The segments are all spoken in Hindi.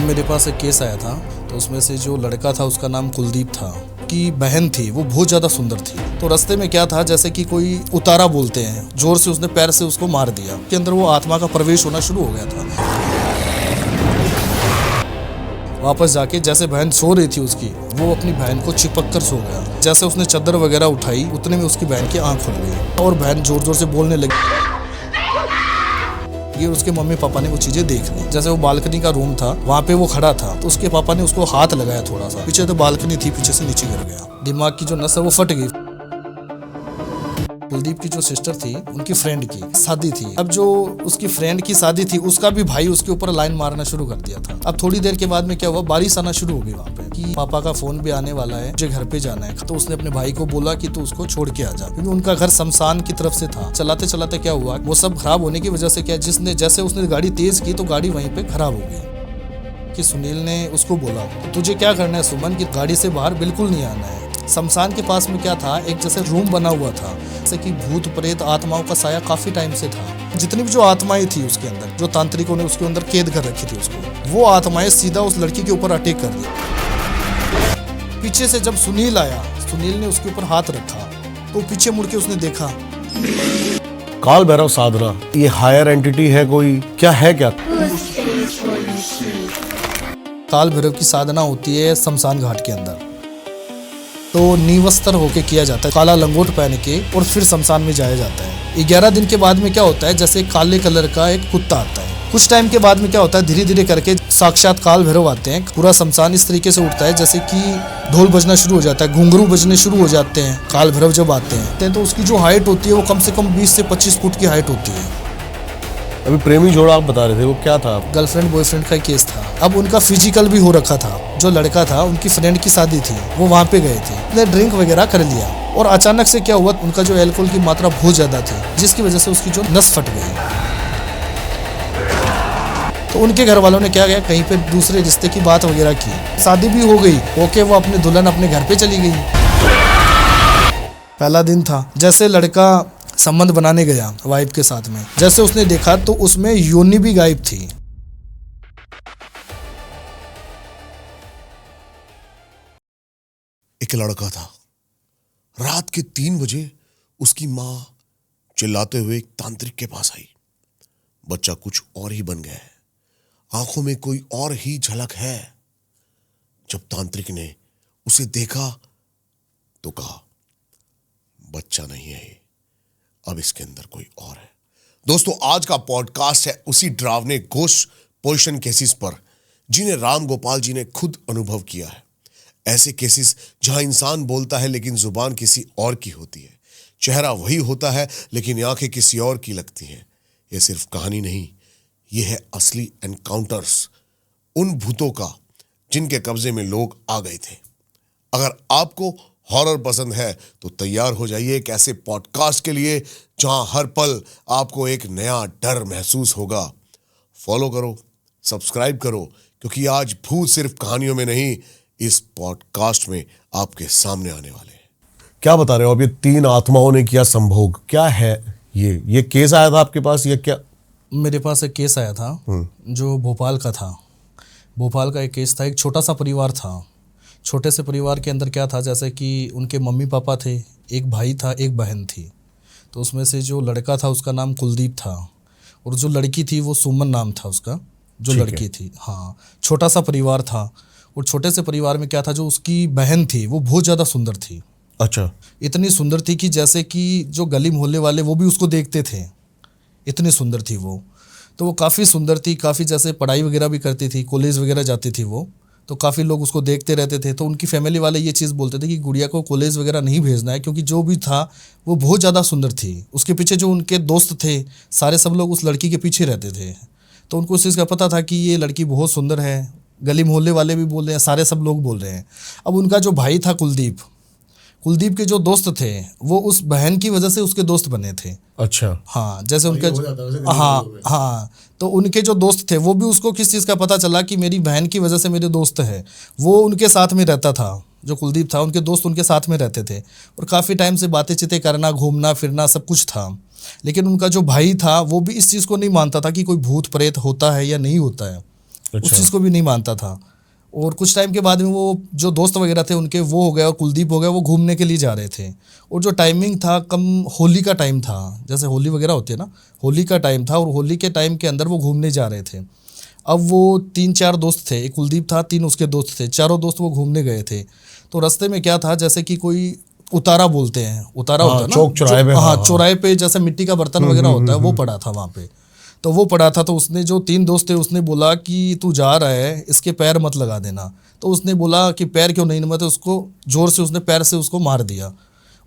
मेरे पास एक केस आया था, तो उसमें से जो लड़का था उसका नाम कुलदीप था, की बहन थी, वो बहुत ज़्यादा सुंदर थी। तो रास्ते में क्या था, जैसे कि कोई उतारा बोलते हैं, जोर से उसने पैर से उसको मार दिया, के अंदर वो आत्मा का प्रवेश होना शुरू हो गया था। वापस जाके जैसे बहन सो रही थी उसकी, वो अपनी बहन को चिपक कर सो गया। जैसे उसने चादर वगैरह उठाई, उतने में उसकी बहन की आंख खुल गई और बहन जोर जोर से बोलने लगी। ये उसके मम्मी पापा ने वो चीजें देख ली। जैसे वो बालकनी का रूम था, वहाँ पे वो खड़ा था, तो उसके पापा ने उसको हाथ लगाया थोड़ा सा, पीछे तो बालकनी थी, पीछे से नीचे गिर गया। दिमाग की जो नस है वो फट गई। कुलदीप की जो सिस्टर थी, उनकी फ्रेंड की शादी थी। अब जो उसकी फ्रेंड की शादी थी, उसका भी भाई उसके ऊपर लाइन मारना शुरू कर दिया था। अब थोड़ी देर के बाद में क्या हुआ, बारिश आना शुरू हो गई वहाँ पे कि पापा का फोन भी आने वाला है, मुझे घर पे जाना है। तो उसने अपने भाई को बोला कि तू उसको छोड़ के आ जा, क्योंकि उनका घर शमशान की तरफ से था। चलाते चलाते क्या हुआ, वो सब खराब होने की वजह से क्या, जिसने जैसे उसने गाड़ी तेज की तो गाड़ी वहीं पे खराब हो गई। कि सुनील ने उसको बोला, तुझे क्या करना है सुमन, की गाड़ी से बाहर बिल्कुल नहीं आना है। शमशान के पास में क्या था, एक जैसे रूम बना हुआ था, जैसे कि भूत प्रेत आत्माओं का साया काफी टाइम से था। जितनी भी जो आत्माएं थी उसके अंदर, जो तांत्रिकों ने उसके अंदर कैद कर रखी थी उसको, वो आत्माएं सीधा उस लड़की के ऊपर अटैक कर दी। पीछे से जब सुनील आया, सुनील ने उसके ऊपर हाथ रखा, तो पीछे मुड़ के उसने देखा। काल भैरव साधना, ये हायर एंटिटी है कोई, क्या है क्या? काल भैरव की साधना होती है शमशान घाट के अंदर। तो नीवस्त्र होके किया जाता है, काला लंगोट पहन के, और फिर शमशान में जाया जाता है। 11 दिन के बाद में क्या होता है, जैसे काले कलर का एक कुत्ता आता है। कुछ टाइम के बाद में क्या होता है, धीरे धीरे करके साक्षात काल भैरव आते हैं। पूरा शमशान इस तरीके से उठता है जैसे कि ढोल बजना शुरू हो जाता है, घुंघरू बजने शुरू हो जाते हैं। काल भैरव जब आते हैं तो उसकी जो हाइट होती है वो कम से कम 20 से 25 फुट की हाइट होती है। अभी प्रेमी जोड़ा आप बता रहे थे, वो क्या था? गर्लफ्रेंड बॉयफ्रेंड का केस था। अब उनका फिजिकल भी हो रखा था। जो लड़का था, उनकी फ्रेंड की शादी थी, वो वहाँ पे गए थे, उन्हें ड्रिंक वगैरह कर लिया, और अचानक से क्या हुआ, उनका जो अल्कोहल की मात्रा बहुत ज्यादा थी, जिसकी वजह से उसकी जो नस फट गई। तो उनके घर वालों ने क्या किया, कहीं पे दूसरे रिश्ते की बात वगैरह की, शादी भी हो गई। ओके, वो अपने दुल्हन अपने घर पे चली गई। पहला दिन था, जैसे लड़का संबंध बनाने गया वाइफ के साथ में, जैसे उसने देखा तो उसमें योनि भी गायब थी। एक लड़का था, रात के 3 बजे उसकी मां चिल्लाते हुए एक तांत्रिक के पास आई। बच्चा कुछ और ही बन गया है, आंखों में कोई और ही झलक है। जब तांत्रिक ने उसे देखा तो कहा, बच्चा नहीं है, अब इसके अंदर कोई और है। दोस्तों, आज का पॉडकास्ट है उसी डरावने घोस्ट पोजीशन केसेस पर, जिन्हें राम गोपाल जी ने खुद अनुभव किया है। ऐसे केसेस जहां इंसान बोलता है लेकिन जुबान किसी और की होती है, चेहरा वही होता है लेकिन आंखें किसी और की लगती हैं। यह सिर्फ कहानी नहीं, यह है असली एनकाउंटर्स उन भूतों का जिनके कब्जे में लोग आ गए थे। अगर आपको हॉरर पसंद है तो तैयार हो जाइए एक ऐसे पॉडकास्ट के लिए जहां हर पल आपको एक नया डर महसूस होगा। फॉलो करो, सब्सक्राइब करो, क्योंकि आज भूत सिर्फ कहानियों में नहीं, इस पॉडकास्ट में आपके सामने आने वाले हैं। क्या बता रहे हो? अब ये 3 आत्माओं ने किया संभोग, क्या है ये केस आया था आपके पास, ये क्या? मेरे पास एक केस आया था जो भोपाल का था। भोपाल का एक केस था, एक छोटा सा परिवार था। छोटे से परिवार के अंदर क्या था, जैसे कि उनके मम्मी पापा थे, एक भाई था, एक बहन थी। तो उसमें से जो लड़का था उसका नाम कुलदीप था, और जो लड़की थी वो सुमन नाम था उसका, जो लड़की थी। हाँ, छोटा सा परिवार था, और छोटे से परिवार में क्या था, जो उसकी बहन थी वो बहुत ज़्यादा सुंदर थी। अच्छा। इतनी सुंदर थी कि जैसे कि जो गली मोहल्ले वाले वो भी उसको देखते थे, इतनी सुंदर थी वो। तो वो काफ़ी सुंदर थी, काफ़ी जैसे पढ़ाई वगैरह भी करती थी, कॉलेज वगैरह जाती थी वो, तो काफ़ी लोग उसको देखते रहते थे। तो उनकी फैमिली वाले ये चीज़ बोलते थे कि गुड़िया को कॉलेज वगैरह नहीं भेजना है, क्योंकि जो भी था वो बहुत ज़्यादा सुंदर थी। उसके पीछे जो उनके दोस्त थे सारे, सब लोग उस लड़की के पीछे रहते थे। तो उनको उस चीज़ का पता था कि ये लड़की बहुत सुंदर है, गली मोहल्ले वाले भी बोल रहे हैं, सारे सब लोग बोल रहे हैं। अब उनका जो भाई था कुलदीप के जो दोस्त थे वो उस बहन की वजह से उसके दोस्त बने थे। अच्छा। हाँ, जैसे उनके हाँ, तो उनके जो दोस्त थे वो भी उसको किस चीज़ का पता चला कि मेरी बहन की वजह से मेरे दोस्त है, वो उनके साथ में रहता था। जो कुलदीप था, उनके दोस्त उनके साथ में रहते थे, और काफ़ी टाइम से बातें चीतें करना, घूमना फिरना सब कुछ था। लेकिन उनका जो भाई था वो भी इस चीज़ को नहीं मानता था कि कोई भूत प्रेत होता है या नहीं होता है। उस चीज़ को भी नहीं मानता था। और कुछ टाइम के बाद में वो जो दोस्त वगैरह थे उनके वो हो गया और कुलदीप हो गया, वो घूमने के लिए जा रहे थे। और जो टाइमिंग था कम होली का टाइम था, जैसे होली वगैरह होती है ना, होली का टाइम था और होली के टाइम के अंदर वो घूमने जा रहे थे। अब वो 3-4 दोस्त थे, एक कुलदीप था, 3 उसके दोस्त थे, चारों दोस्त वो घूमने गए थे। तो रास्ते में क्या था, जैसे कि कोई उतारा बोलते हैं, उतारा होता है ना, चौक चौराहे पे, हाँ चौराहे पे जैसे मिट्टी का बर्तन वगैरह होता है, वो पड़ा था वहाँ पे। तो वो पड़ा था, तो उसने जो 3 दोस्त थे उसने बोला कि तू जा रहा है इसके पैर मत लगा देना। तो उसने बोला कि पैर क्यों नहीं, मतलब उसको जोर से उसने पैर से उसको मार दिया।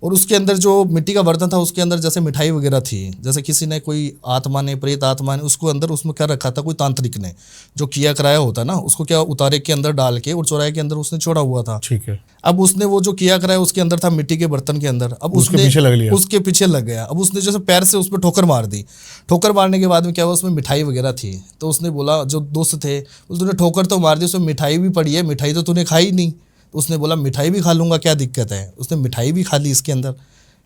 और उसके अंदर जो मिट्टी का बर्तन था उसके अंदर जैसे मिठाई वगैरह थी, जैसे किसी ने, कोई आत्मा ने, प्रेत आत्मा ने उसको अंदर उसमें क्या रखा था, कोई तांत्रिक ने जो किया कराया होता है ना, उसको क्या उतारे के अंदर डाल के और चौराहे के अंदर उसने छोड़ा हुआ था। ठीक है। अब उसने वो जो किया कराया उसके अंदर था मिट्टी के बर्तन के अंदर। अब उसके उसने पीछे लग लिया। उसके पीछे लग गया। अब उसने जैसे पैर से उस पर ठोकर मार दी। ठोकर मारने के बाद में क्या हुआ, उसमें मिठाई वगैरह थी। तो उसने बोला, जो दोस्त थे, तूने ठोकर तो मार दी, उसमें मिठाई भी पड़ी है, मिठाई तो तूने खाई नहीं। तो उसने बोला मिठाई भी खा लूँगा, क्या दिक्कत है। उसने मिठाई भी खा ली। इसके अंदर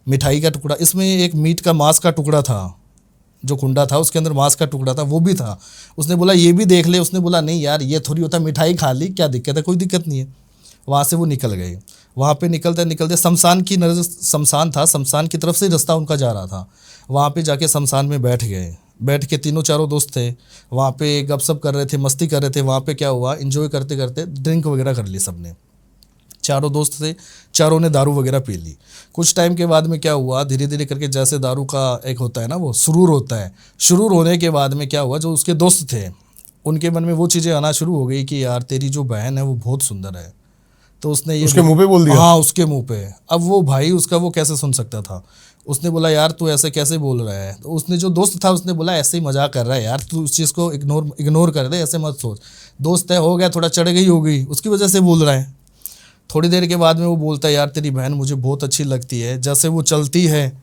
मिठाई का टुकड़ा, इसमें एक मीट का मांस का टुकड़ा था, जो कुंडा था उसके अंदर मांस का टुकड़ा था, वो भी था। उसने बोला ये भी देख ले। उसने बोला नहीं यार, ये थोड़ी होता, मिठाई खा ली, क्या दिक्कत है, कोई दिक्कत नहीं है। वहाँ से वो निकल गए। वहाँ पे निकलते निकलते शमशान की नज़र, शमशान था, शमशान की तरफ से रास्ता उनका जा रहा था। वहाँ पे जाके शमशान में बैठ गए। बैठ के तीनों चारों दोस्त थे वहाँ पे, गपशप कर रहे थे, मस्ती कर रहे थे। वहाँ पे क्या हुआ, एंजॉय करते करते ड्रिंक वगैरह कर ली सबने। चारों दोस्त थे, चारों ने दारू वगैरह पी ली। कुछ टाइम के बाद में क्या हुआ, धीरे धीरे करके जैसे दारू का एक होता है ना, वो सुरूर होता है, सुरूर होने के बाद में क्या हुआ, जो उसके दोस्त थे उनके मन में वो चीज़ें आना शुरू हो गई कि यार तेरी जो बहन है वो बहुत सुंदर है। तो उसने ये उसके मुंह पे बोल दिया? हाँ, उसके मुंह पे। अब वो भाई उसका वो कैसे सुन सकता था। उसने बोला यार तू ऐसे कैसे बोल रहा है। तो उसने जो दोस्त था उसने बोला ऐसे ही मजाक कर रहा है यार, तू उस चीज़ को इग्नोर कर दे, ऐसे मत सोच। दोस्त है, हो गया, थोड़ा चढ़ गई होगी, उसकी वजह से बोल रहा है। थोड़ी देर के बाद में वो बोलता है यार तेरी बहन मुझे बहुत अच्छी लगती है, जैसे वो चलती है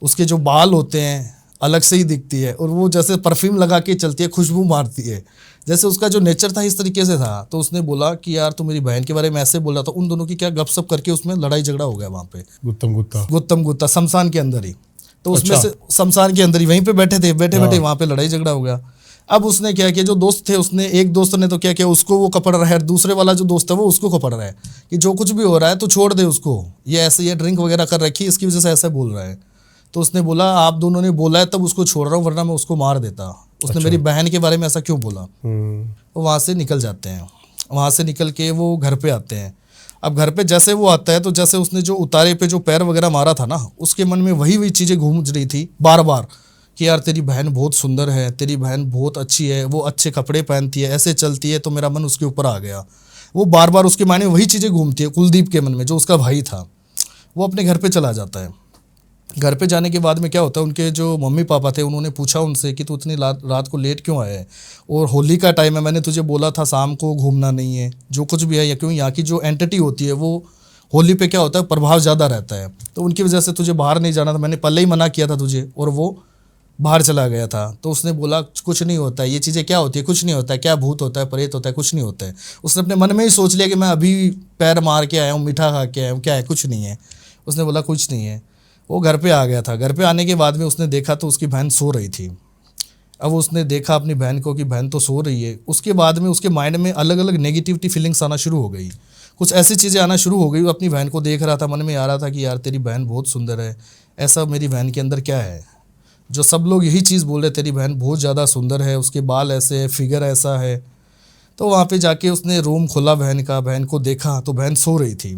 उसके जो बाल होते हैं अलग से ही दिखती है, और वो जैसे परफ्यूम लगा के चलती है, खुशबू मारती है, जैसे उसका जो नेचर था इस तरीके से था। तो उसने बोला कि यार तू मेरी बहन के बारे में ऐसे बोला था। उन दोनों की क्या गपशप करके उसमें लड़ाई झगड़ा हो गया वहाँ पे, गुत्तम गुत्ता शमशान के अंदर ही। तो उसमें अच्छा। से शमशान के अंदर ही वहीं पे बैठे थे, बैठे बैठे वहाँ पे लड़ाई झगड़ा हो गया। अब उसने क्या किया, जो दोस्त थे उसने, एक दोस्त ने तो क्या किया, उसको वो कपड़ रहा है, दूसरे वाला जो दोस्त है वो उसको कपड़ रहा है कि जो कुछ भी हो रहा है तो छोड़ दे उसको, ये ऐसे, ये ड्रिंक वगैरह कर रखी है इसकी वजह से ऐसा बोल रहा है। तो उसने बोला आप दोनों ने बोला है तब उसको छोड़ रहा हूँ, वरना मैं उसको मार देता। उसने मेरी बहन के बारे में ऐसा क्यों बोला। तो वहाँ से निकल जाते हैं। वहाँ से निकल के वो घर पे आते हैं। अब घर पे जैसे वो आता है तो जैसे उसने जो उतारे पे जो पैर वगैरह मारा था ना, उसके मन में वही चीज़ें घूम रही थी बार बार कि यार तेरी बहन बहुत सुंदर है, तेरी बहन बहुत अच्छी है, वो अच्छे कपड़े पहनती है, ऐसे चलती है। तो मेरा मन उसके ऊपर आ गया। वो बार बार उसके मायने वही चीज़ें घूमती है कुलदीप के मन में, जो उसका भाई था। वो अपने घर पे चला जाता है। घर पे जाने के बाद में क्या होता है, उनके जो मम्मी पापा थे उन्होंने पूछा उनसे कि तू इतनी रात को लेट क्यों आया है, और होली का टाइम है, मैंने तुझे बोला था शाम को घूमना नहीं है, जो कुछ भी है। या क्यों, यहाँ की जो एंटिटी होती है वो होली पे क्या होता है, प्रभाव ज़्यादा रहता है, तो उनकी वजह से तुझे बाहर नहीं जाना था, मैंने पहले ही मना किया था तुझे, और वो बाहर चला गया था। तो उसने बोला कुछ नहीं होता है, ये चीज़ें क्या होती है, कुछ नहीं होता है, क्या भूत होता है, प्रेत होता है, कुछ नहीं होता है। उसने अपने मन में ही सोच लिया कि मैं अभी पैर मार के आया हूँ, मीठा खा के आया हूँ, क्या है, कुछ नहीं है। उसने बोला कुछ नहीं है। वो घर पे आ गया था। घर पे आने के बाद में उसने देखा तो उसकी बहन सो रही थी। अब उसने देखा अपनी बहन को कि बहन तो सो रही है। उसके बाद में उसके माइंड में अलग अलग नेगेटिविटी फीलिंग्स आना शुरू हो गई, कुछ ऐसी चीज़ें आना शुरू हो गई। वो अपनी बहन को देख रहा था, मन में आ रहा था कि यार तेरी बहन बहुत सुंदर है, ऐसा मेरी बहन के अंदर क्या है जो सब लोग यही चीज़ बोल रहे, तेरी बहन बहुत ज़्यादा सुंदर है, उसके बाल ऐसे है, फिगर ऐसा है। तो वहाँ पे जाके उसने रूम खोला बहन का, बहन को देखा तो बहन सो रही थी।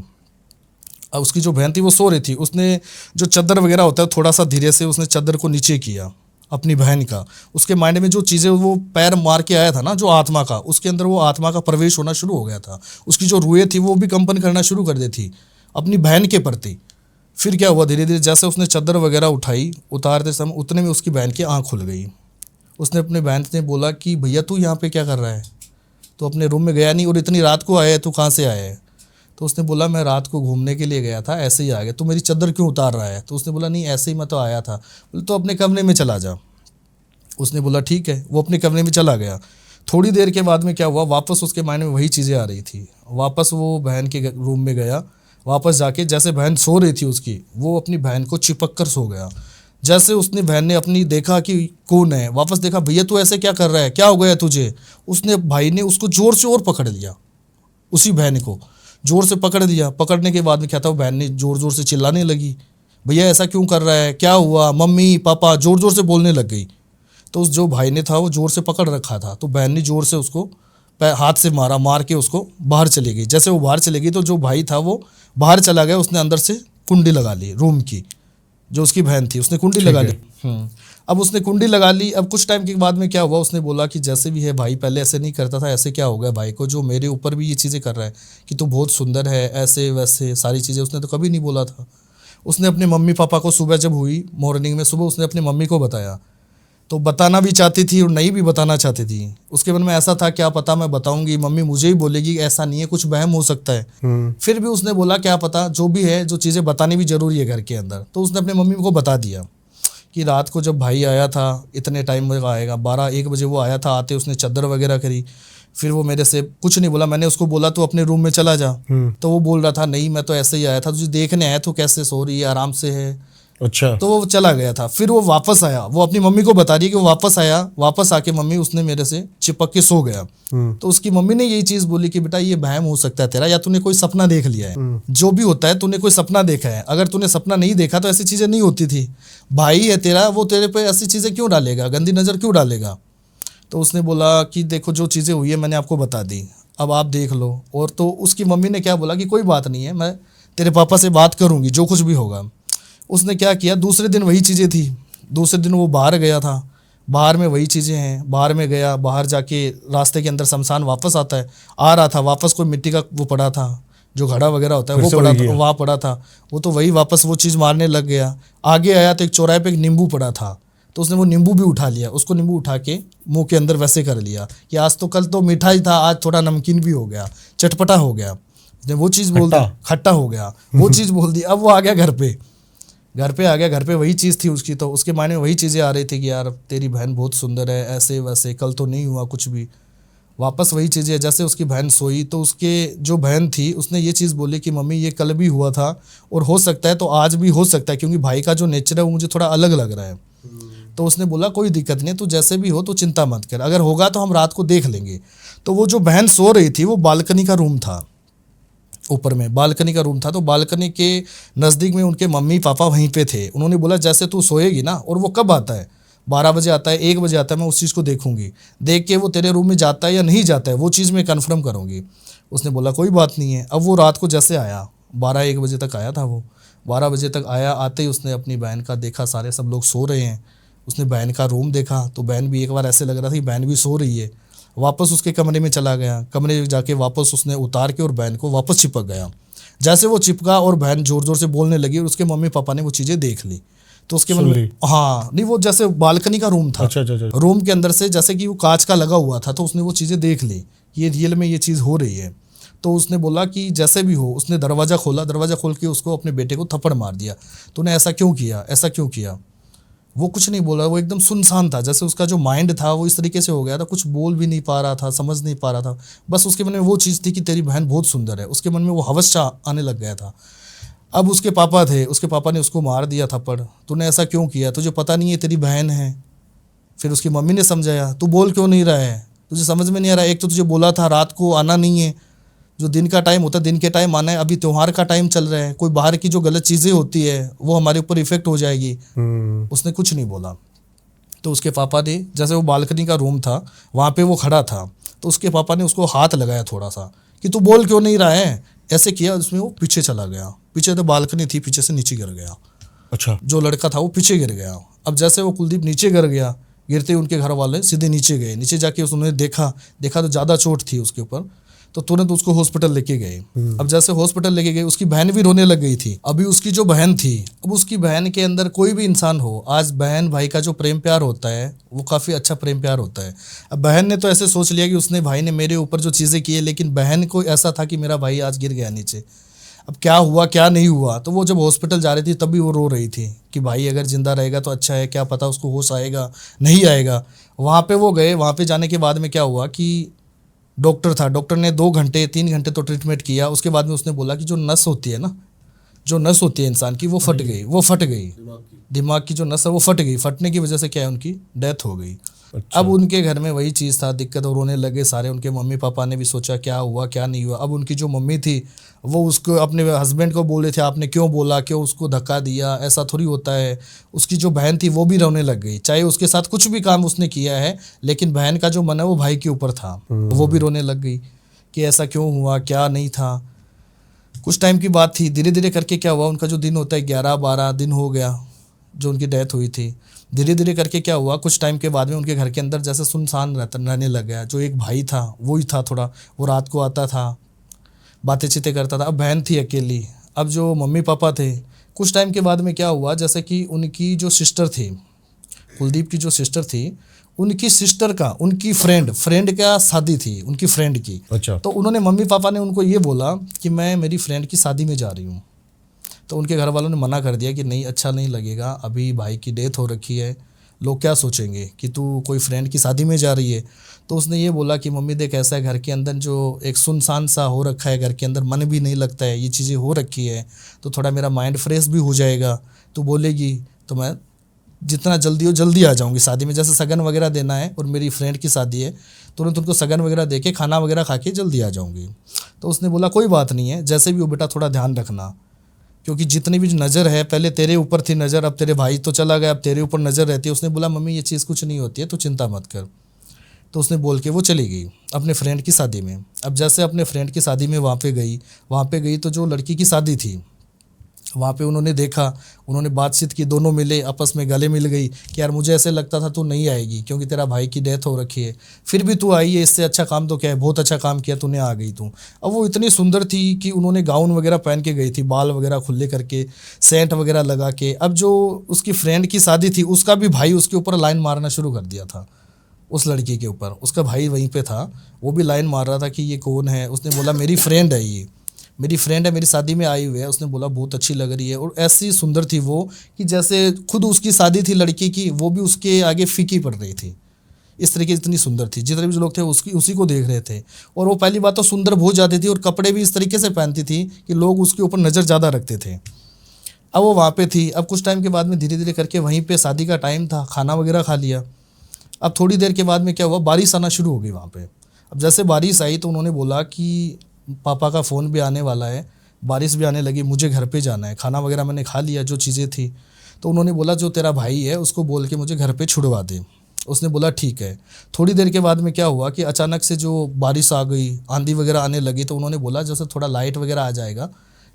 अब उसकी जो बहन थी वो सो रही थी। उसने जो चादर वगैरह होता है थोड़ा सा धीरे से उसने चादर को नीचे किया अपनी बहन का। उसके माइंड में जो चीज़ें वो पैर मार के आया था ना, जो आत्मा का, उसके अंदर वो आत्मा का प्रवेश होना शुरू हो गया था। उसकी जो रूहें थी वो भी कंपन करना शुरू कर दी थी अपनी बहन के प्रति। फिर क्या हुआ, धीरे धीरे जैसे उसने चादर वगैरह उठाई, उतारते समय उतने में उसकी बहन की आँख खुल गई। उसने अपने बहन से बोला कि भैया तू यहाँ पे क्या कर रहा है, तो अपने रूम में गया नहीं, और इतनी रात को आया है, तू कहाँ से आया है। तो उसने बोला मैं रात को घूमने के लिए गया था, ऐसे ही आ गया। तो मेरी चादर क्यों उतार रहा है। तो उसने बोला नहीं ऐसे ही मैं तो आया था। बोले तो अपने कमरे में चला जा। उसने बोला ठीक है। वो अपने कमरे में चला गया। थोड़ी देर के बाद में क्या हुआ, वापस उसके माइंड में वही चीज़ें आ रही थी। वापस वो बहन के रूम में गया। वापस जाके जैसे बहन सो रही थी उसकी, वो अपनी बहन को चिपक कर सो गया। जैसे उसने बहन ने अपनी देखा कि कौन है, वापस देखा, भैया तू ऐसे क्या कर रहा है, क्या हो गया तुझे, उसने भाई ने उसको जोर से और पकड़ लिया, उसी बहन को जोर से पकड़ दिया। पकड़ने के बाद में क्या था, वो बहन ने जोर जोर से चिल्लाने लगी, भैया ऐसा क्यों कर रहा है, क्या हुआ, मम्मी पापा जोर जोर से बोलने लग गई। तो उस जो भाई ने था वो जोर से पकड़ रखा था, तो बहन ने जोर से उसको हाथ से मारा, मार के उसको बाहर चली गई। जैसे वो बाहर चली गई तो जो भाई था वो बाहर चला गया, उसने अंदर से कुंडी लगा ली रूम की, जो उसकी बहन थी उसने कुंडी लगा ली। अब उसने कुंडी लगा ली। अब कुछ टाइम के बाद में क्या हुआ, उसने बोला कि जैसे भी है भाई पहले ऐसे नहीं करता था, ऐसे क्या हो गया भाई को जो मेरे ऊपर भी ये चीज़ें कर रहा है कि तू बहुत सुंदर है, ऐसे वैसे सारी चीज़ें उसने तो कभी नहीं बोला था। उसने अपने मम्मी पापा को सुबह जब हुई मॉर्निंग में, सुबह उसने अपनी मम्मी को बताया, तो बताना भी चाहती थी और नहीं भी बताना चाहती थी। उसके मन में ऐसा था क्या पता मैं बताऊंगी मम्मी मुझे ही बोलेगी ऐसा नहीं है, कुछ वहम हो सकता है। फिर भी उसने बोला क्या पता जो भी है, जो चीज़ें बतानी भी जरूरी है घर के अंदर। तो उसने अपने मम्मी को बता दिया कि रात को जब भाई आया था, इतने टाइम में आएगा, 12-1 बजे वो आया था, आते उसने चादर वगैरह करी, फिर वो मेरे से कुछ नहीं बोला। मैंने उसको बोला तू अपने रूम में चला जा, तो वो बोल रहा था नहीं मैं तो ऐसे ही आया था, तुझे देखने आया, तो कैसे सो रही है, आराम से है। अच्छा। तो वो चला गया था। फिर वो वापस आया, वो अपनी मम्मी को बता रही है कि वो वापस आया, वापस आके मम्मी उसने मेरे से चिपक के सो गया। तो उसकी मम्मी ने यही चीज बोली कि बेटा ये वहम हो सकता है तेरा, या तूने कोई सपना देख लिया है, जो भी होता है तूने कोई सपना देखा है। अगर तूने सपना नहीं देखा तो ऐसी चीजें नहीं होती थी। भाई है तेरा, वो तेरे पे ऐसी चीजें क्यों डालेगा, गंदी नजर क्यों डालेगा। तो उसने बोला कि देखो जो चीजें हुई है मैंने आपको बता दी, अब आप देख लो। और तो उसकी मम्मी ने क्या बोला कि कोई बात नहीं है, मैं तेरे पापा से बात करूंगी जो कुछ भी होगा। उसने क्या किया, दूसरे दिन वही चीज़ें थी, दूसरे दिन वो बाहर गया था, बाहर में वही चीज़ें हैं, बाहर में गया, बाहर जाके रास्ते के अंदर शमशान वापस आता है, आ रहा था वापस कोई मिट्टी का वो पड़ा था, जो घड़ा वगैरह होता है वो पड़ा था, वहाँ पड़ा था, वो तो वही वापस वो चीज़ मारने लग गया। आगे आया तो एक चौराहे पे एक नींबू पड़ा था, तो उसने वो नींबू भी उठा लिया, उसको नींबू उठा के मुंह के अंदर वैसे कर लिया कि आज तो कल तो मीठा ही था, आज थोड़ा नमकीन भी हो गया, चटपटा हो गया। उसने वो चीज़ बोल दी, खट्टा हो गया, वो चीज़ बोल दी। अब वो आ गया घर पे आ गया, घर पे वही चीज़ थी उसकी, तो उसके मायने में वही चीज़ें आ रही थी कि यार तेरी बहन बहुत सुंदर है, ऐसे वैसे, कल तो नहीं हुआ कुछ भी, वापस वही चीज़ें। जैसे उसकी बहन सोई तो उसके जो बहन थी उसने ये चीज़ बोली कि मम्मी ये कल भी हुआ था और हो सकता है तो आज भी हो सकता है, क्योंकि भाई का जो नेचर है वो मुझे थोड़ा अलग लग रहा है। तो उसने बोला कोई दिक्कत नहीं, तू जैसे भी हो तो चिंता मत कर, अगर होगा तो हम रात को देख लेंगे। तो वो जो बहन सो रही थी वो बालकनी का रूम था, ऊपर में बालकनी का रूम था, तो बालकनी के नज़दीक में उनके मम्मी पापा वहीं पे थे। उन्होंने बोला जैसे तू सोएगी ना, और वो कब आता है, 12 बजे आता है, 1 बजे आता है, मैं उस चीज़ को देखूंगी, देख के वो तेरे रूम में जाता है या नहीं जाता है वो चीज़ मैं कन्फर्म करूंगी। उसने बोला कोई बात नहीं है। अब वो रात को जैसे आया, 12-1 बजे तक आया था वो, 12 बजे तक आया, आते ही उसने अपनी बहन का देखा, सारे सब लोग सो रहे हैं, उसने बहन का रूम देखा, तो बहन भी एक बार ऐसे लग रहा था कि बहन भी सो रही है। वापस उसके कमरे में चला गया, कमरे में जाके वापस उसने उतार के और बहन को वापस चिपक गया। जैसे वो चिपका और बहन जोर जोर से बोलने लगी और उसके मम्मी पापा ने वो चीज़ें देख ली, तो उसके मन में हाँ नहीं, वो जैसे बालकनी का रूम था, अच्छा। रूम के अंदर से जैसे कि वो कांच का लगा हुआ था, तो उसने वो चीज़ें देख ली, ये रियल में ये चीज़ हो रही है। तो उसने बोला कि जैसे भी हो, उसने दरवाज़ा खोला, दरवाज़ा खोल के उसको अपने बेटे को थप्पड़ मार दिया। तूने ऐसा क्यों किया, ऐसा क्यों किया। वो कुछ नहीं बोला, वो एकदम सुनसान था, जैसे उसका जो माइंड था वो इस तरीके से हो गया था, कुछ बोल भी नहीं पा रहा था, समझ नहीं पा रहा था। बस उसके मन में वो चीज़ थी कि तेरी बहन बहुत सुंदर है, उसके मन में वो हवस आने लग गया था। अब उसके पापा थे, उसके पापा ने उसको मार दिया थप्पड़, तूने ऐसा क्यों किया, तुझे पता नहीं है तेरी बहन है। फिर उसकी मम्मी ने समझाया, तू बोल क्यों नहीं रहा है, तुझे समझ में नहीं आ रहा, एक तो तुझे बोला था रात को आना नहीं है, जो दिन का टाइम होता है दिन के टाइम आना है, अभी त्यौहार का टाइम चल रहा है, कोई बाहर की जो गलत चीज़ें होती है वो हमारे ऊपर इफेक्ट हो जाएगी। उसने कुछ नहीं बोला। तो उसके पापा ने, जैसे वो बालकनी का रूम था वहाँ पे वो खड़ा था, तो उसके पापा ने उसको हाथ लगाया थोड़ा सा कि तू बोल क्यों नहीं रहा है, ऐसे किया, उसमें वो पीछे चला गया, पीछे तो बालकनी थी, पीछे से नीचे गिर गया। अच्छा। जो लड़का था वो पीछे गिर गया। अब जैसे वो कुलदीप नीचे गिर गया, गिरते उनके घर वाले सीधे नीचे गए, नीचे जाके उसने देखा तो ज़्यादा चोट थी उसके ऊपर, तो तुरंत उसको हॉस्पिटल लेके गए। अब जैसे हॉस्पिटल लेके गए, उसकी बहन भी रोने लग गई थी। अभी उसकी जो बहन थी, अब उसकी बहन के अंदर कोई भी इंसान हो, आज बहन भाई का जो प्रेम प्यार होता है वो काफ़ी अच्छा प्रेम प्यार होता है। अब बहन ने तो ऐसे सोच लिया कि उसने भाई ने मेरे ऊपर जो चीज़ें की है, लेकिन बहन को ऐसा था कि मेरा भाई आज गिर गया नीचे, अब क्या हुआ क्या नहीं हुआ। तो वो जब हॉस्पिटल जा रही थी तभी वो रो रही थी कि भाई अगर जिंदा रहेगा तो अच्छा है, क्या पता उसको होश आएगा नहीं आएगा। वहाँ पे वो गए, वहाँ पे जाने के बाद में क्या हुआ कि डॉक्टर था, डॉक्टर ने 2 घंटे 3 घंटे तो ट्रीटमेंट किया। उसके बाद में उसने बोला कि जो नस होती है ना, जो नस होती है इंसान की वो फट गई, दिमाग की जो नस है वो फट गई। फटने की वजह से क्या है, उनकी डेथ हो गई। अब उनके घर में वही चीज़ था, दिक्कत, और रोने लगे सारे। उनके मम्मी पापा ने भी सोचा क्या हुआ क्या नहीं हुआ। अब उनकी जो मम्मी थी वो उसको अपने हस्बैंड को बोल रहे थे आपने क्यों बोला, क्यों उसको धक्का दिया, ऐसा थोड़ी होता है। उसकी जो बहन थी वो भी रोने लग गई, चाहे उसके साथ कुछ भी काम उसने किया है, लेकिन बहन का जो मन है वो भाई के ऊपर था, वो भी रोने लग गई कि ऐसा क्यों हुआ, क्या नहीं था। कुछ टाइम की बात थी, धीरे धीरे करके क्या हुआ, उनका जो दिन होता है 11-12 दिन हो गया जो उनकी डेथ हुई थी। धीरे धीरे करके क्या हुआ, कुछ टाइम के बाद में उनके घर के अंदर जैसे सुनसान रहने लग गया। जो एक भाई था वो ही था थोड़ा, वो रात को आता था, बातें चीतें करता था। अब बहन थी अकेली। अब जो मम्मी पापा थे, कुछ टाइम के बाद में क्या हुआ, जैसे कि उनकी जो सिस्टर थी, कुलदीप की जो सिस्टर थी, उनकी सिस्टर का, उनकी फ्रेंड का शादी थी उनकी फ्रेंड की। अच्छा। तो उन्होंने, मम्मी पापा ने उनको ये बोला कि मैं मेरी फ्रेंड की शादी में जा रही हूँ। तो उनके घर वालों ने मना कर दिया कि नहीं, अच्छा नहीं लगेगा, अभी भाई की डेथ हो रखी है, लोग क्या सोचेंगे कि तू कोई फ्रेंड की शादी में जा रही है। तो उसने ये बोला कि मम्मी देख, ऐसा है घर के अंदर जो एक सुनसान सा हो रखा है, घर के अंदर मन भी नहीं लगता है, ये चीज़ें हो रखी है, तो थोड़ा मेरा माइंड फ्रेश भी हो जाएगा। तो बोलेगी तो मैं जितना जल्दी हो जल्दी आ जाऊंगी शादी में, जैसे सगन वगैरह देना है और मेरी फ्रेंड की शादी है, तुरंत उनको सगन वगैरह दे के खाना वगैरह खा के जल्दी आ जाऊंगी। तो उसने बोला कोई बात नहीं है, जैसे भी हो बेटा थोड़ा ध्यान रखना, क्योंकि जितनी भी नज़र है, पहले तेरे ऊपर थी नज़र, अब तेरे भाई तो चला गया, अब तेरे ऊपर नज़र रहती है। उसने बोला मम्मी ये चीज़ कुछ नहीं होती है, तो चिंता मत कर। तो उसने बोल के वो चली गई अपने फ्रेंड की शादी में। अब जैसे अपने फ्रेंड की शादी में वहाँ पे गई तो जो लड़की की शादी थी वहाँ पे उन्होंने देखा, उन्होंने बातचीत की, दोनों मिले, आपस में गले मिल गई कि यार मुझे ऐसे लगता था तू नहीं आएगी क्योंकि तेरा भाई की डेथ हो रखी है, फिर भी तू आई है, इससे अच्छा काम तो क्या है, बहुत अच्छा काम किया तूने, आ गई तू। अब वो इतनी सुंदर थी कि उन्होंने गाउन वगैरह पहन के गई थी, बाल वगैरह खुले करके, सेंट वगैरह लगा के। अब जो उसकी फ्रेंड की शादी थी उसका भी भाई उसके ऊपर लाइन मारना शुरू कर दिया था, उस लड़की के ऊपर। उसका भाई वहीं पे था, वो भी लाइन मार रहा था कि ये कौन है। उसने बोला मेरी फ्रेंड है, ये मेरी फ्रेंड है, मेरी शादी में आई हुई है। उसने बोला बहुत अच्छी लग रही है, और ऐसी सुंदर थी वो कि जैसे खुद उसकी शादी थी लड़की की, वो भी उसके आगे फीकी पड़ रही थी। इस तरीके से इतनी सुंदर थी, जितने भी लोग थे उसी को देख रहे थे। और वो पहली बात तो सुंदर बहुत जाती थी, और कपड़े भी इस तरीके से पहनती थी कि लोग उसके ऊपर नज़र ज़्यादा रखते थे। अब वो वहाँ पे थी। अब कुछ टाइम के बाद में धीरे धीरे करके वहीं पे शादी का टाइम था, खाना वगैरह खा लिया। अब थोड़ी देर के बाद में क्या हुआ, बारिश आना शुरू हो गई वहाँ पे। अब जैसे बारिश आई तो उन्होंने बोला कि पापा का फ़ोन भी आने वाला है, बारिश भी आने लगी, मुझे घर पे जाना है, खाना वगैरह मैंने खा लिया जो चीज़ें थी। तो उन्होंने बोला जो तेरा भाई है उसको बोल के मुझे घर पे छुड़वा दे। उसने बोला ठीक है। थोड़ी देर के बाद में क्या हुआ कि अचानक से जो बारिश आ गई, आंधी वगैरह आने लगी, तो उन्होंने बोला जैसे थोड़ा लाइट वगैरह आ जाएगा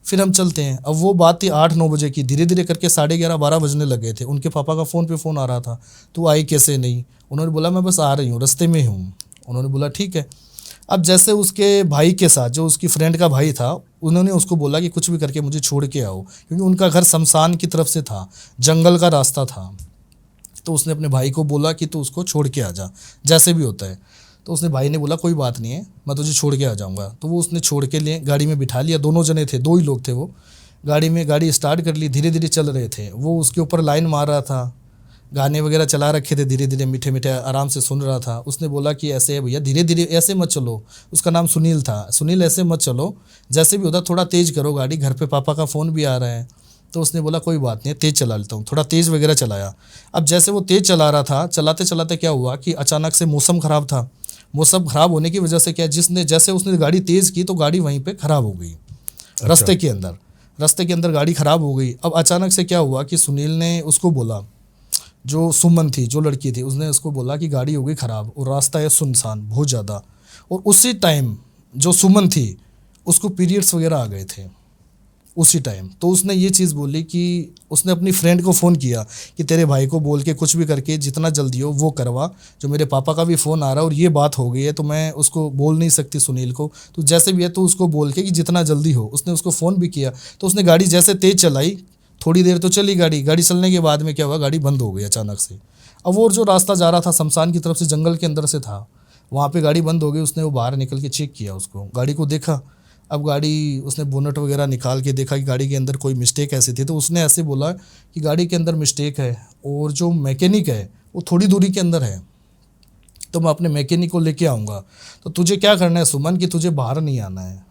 फिर हम चलते हैं। अब वो बात थी 8-9 बजे की, धीरे धीरे करके 11:30-12 बजने लगे थे। उनके पापा का फ़ोन पे फ़ोन आ रहा था, तो आई कैसे नहीं। उन्होंने बोला मैं बस आ रही हूँ, रास्ते में हूँ। उन्होंने बोला ठीक है। अब जैसे उसके भाई के साथ, जो उसकी फ्रेंड का भाई था, उन्होंने उसको बोला कि कुछ भी करके मुझे छोड़ के आओ, क्योंकि उनका घर शमशान की तरफ से था, जंगल का रास्ता था। तो उसने अपने भाई को बोला कि तू उसको छोड़ के आ जा, जैसे भी होता है। तो उसने भाई ने बोला कोई बात नहीं है, मैं तुझे छोड़ के आ जाऊँगा। तो वो उसने छोड़ के लिए गाड़ी में बिठा लिया, दोनों जने थे, 2 ही लोग थे वो। गाड़ी स्टार्ट कर ली, धीरे धीरे चल रहे थे। वो उसके ऊपर लाइन मार रहा था, गाने वगैरह चला रखे थे, धीरे धीरे मीठे मीठे आराम से सुन रहा था। उसने बोला कि ऐसे है भैया, धीरे धीरे ऐसे मत चलो। उसका नाम सुनील था। सुनील ऐसे मत चलो, जैसे भी होता थोड़ा तेज़ करो गाड़ी, घर पे पापा का फ़ोन भी आ रहा है। तो उसने बोला कोई बात नहीं, तेज़ चला लेता हूँ। थोड़ा तेज़ वगैरह चलाया। अब जैसे वो तेज़ चला रहा था, चलाते चलाते क्या हुआ कि अचानक से मौसम ख़राब था। मौसम ख़राब होने की वजह से क्या, जैसे उसने गाड़ी तेज़ की तो गाड़ी वहीं पर ख़राब हो गई। रास्ते के अंदर गाड़ी ख़राब हो गई। अब अचानक से क्या हुआ कि सुनील ने उसको बोला, जो सुमन थी, जो लड़की थी, उसने उसको बोला कि गाड़ी हो गई ख़राब और रास्ता है सुनसान बहुत ज़्यादा। और उसी टाइम जो सुमन थी उसको पीरियड्स वगैरह आ गए थे उसी टाइम। तो उसने ये चीज़ बोली कि उसने अपनी फ्रेंड को फ़ोन किया कि तेरे भाई को बोल के कुछ भी करके जितना जल्दी हो वो करवा, जो मेरे पापा का भी फ़ोन आ रहा है और ये बात हो गई है, तो मैं उसको बोल नहीं सकती सुनील को, तो जैसे भी है तो उसको बोल के कि जितना जल्दी हो। उसने उसको फ़ोन भी किया। तो उसने गाड़ी जैसे तेज़ चलाई, थोड़ी देर तो चली गाड़ी चलने के बाद में क्या हुआ, गाड़ी बंद हो गई अचानक से। अब वो जो रास्ता जा रहा था शमशान की तरफ से, जंगल के अंदर से था, वहाँ पे गाड़ी बंद हो गई। उसने वो बाहर निकल के चेक किया, उसको गाड़ी को देखा। अब गाड़ी, उसने बोनट वगैरह निकाल के देखा कि गाड़ी के अंदर कोई मिस्टेक ऐसी थी। तो उसने ऐसे बोला कि गाड़ी के अंदर मिस्टेक है और जो मैकेनिक है वो थोड़ी दूरी के अंदर है, तो मैं अपने मैकेनिक को लेके आऊँगा। तो तुझे क्या करना है सुमन कि तुझे बाहर नहीं आना है,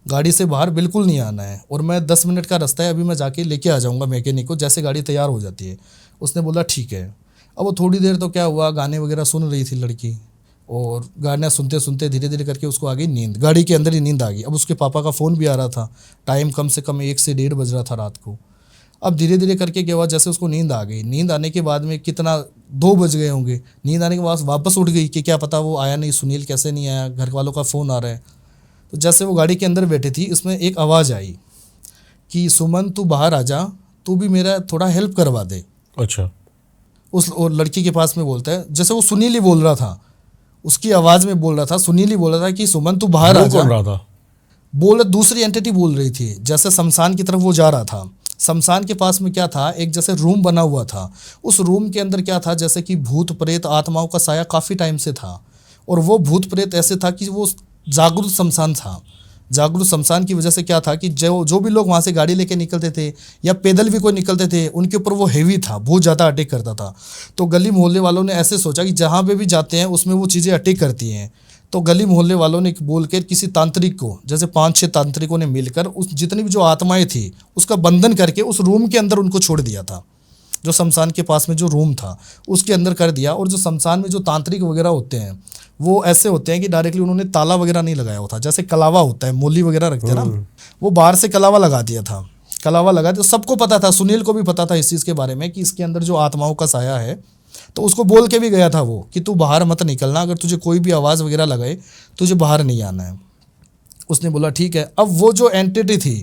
गाड़ी से बाहर बिल्कुल नहीं आना है, और मैं 10 मिनट का रास्ता है, अभी मैं जाके लेके आ जाऊँगा मैकेनिक को जैसे गाड़ी तैयार हो जाती है। उसने बोला ठीक है। अब वो थोड़ी देर तो क्या हुआ, गाने वगैरह सुन रही थी लड़की, और गाना सुनते सुनते धीरे धीरे करके उसको आ गई नींद, गाड़ी के अंदर ही नींद आ गई। अब उसके पापा का फ़ोन भी आ रहा था, टाइम कम से कम 1 से 1:30 बज रहा था रात को। अब धीरे धीरे करके क्या हुआ, जैसे उसको नींद आ गई, नींद आने के बाद में कितना 2 बज गए होंगे, नींद आने के बाद वापस उठ गई कि क्या पता वो आया नहीं, सुनील कैसे नहीं आया, घर वालों का फ़ोन आ रहा है। तो जैसे वो गाड़ी के अंदर बैठी थी, इसमें एक आवाज़ आई कि सुमन तू बाहर आ जा, तू भी मेरा थोड़ा हेल्प करवा दे। अच्छा। उस और लड़की के पास में बोलता है, जैसे वो सुनील ही बोल रहा था, उसकी आवाज़ में बोल रहा था, सुनील ही बोल रहा था कि सुमन तू बाहर आ बोल जा। कौन रहा था? बोल दूसरी एंटिटी बोल रही थी, जैसे शमशान की तरफ वो जा रहा था। शमशान के पास में क्या था, एक जैसे रूम बना हुआ था, उस रूम के अंदर क्या था, जैसे कि भूत प्रेत आत्माओं का साया काफ़ी टाइम से था, और वो भूत प्रेत ऐसे था कि वो जागरूक शमशान था। जागरूक शमशान की वजह से क्या था कि जो भी लोग वहाँ से गाड़ी लेके निकलते थे या पैदल भी कोई निकलते थे, उनके ऊपर वो हेवी था, बहुत ज़्यादा अटैक करता था। तो गली मोहल्ले वालों ने ऐसे सोचा कि जहाँ पे भी जाते हैं उसमें वो चीज़ें अटैक करती हैं। तो गली मोहल्ले वालों ने बोल कर किसी तांत्रिक को, जैसे 5-6 तांत्रिकों ने मिलकर उस जितनी भी जो आत्माएं थी उसका बंधन करके उस रूम के अंदर उनको छोड़ दिया था। जो शमशान के पास में जो रूम था उसके अंदर कर दिया। और जो शमशान में जो तांत्रिक वगैरह होते हैं वो ऐसे होते हैं कि डायरेक्टली उन्होंने ताला वगैरह नहीं लगाया होता, जैसे कलावा होता है, मोली वगैरह रखते हैं ना, वो बाहर से कलावा लगा दिया था। कलावा लगा दिया, सबको पता था, सुनील को भी पता था इस चीज़ के बारे में कि इसके अंदर जो आत्माओं का साया है। तो उसको बोल के भी गया था वो कि तू बाहर मत निकलना, अगर तुझे कोई भी आवाज़ वगैरह लगाए तुझे बाहर नहीं आना है। उसने बोला ठीक है। अब वो जो एंटिटी थी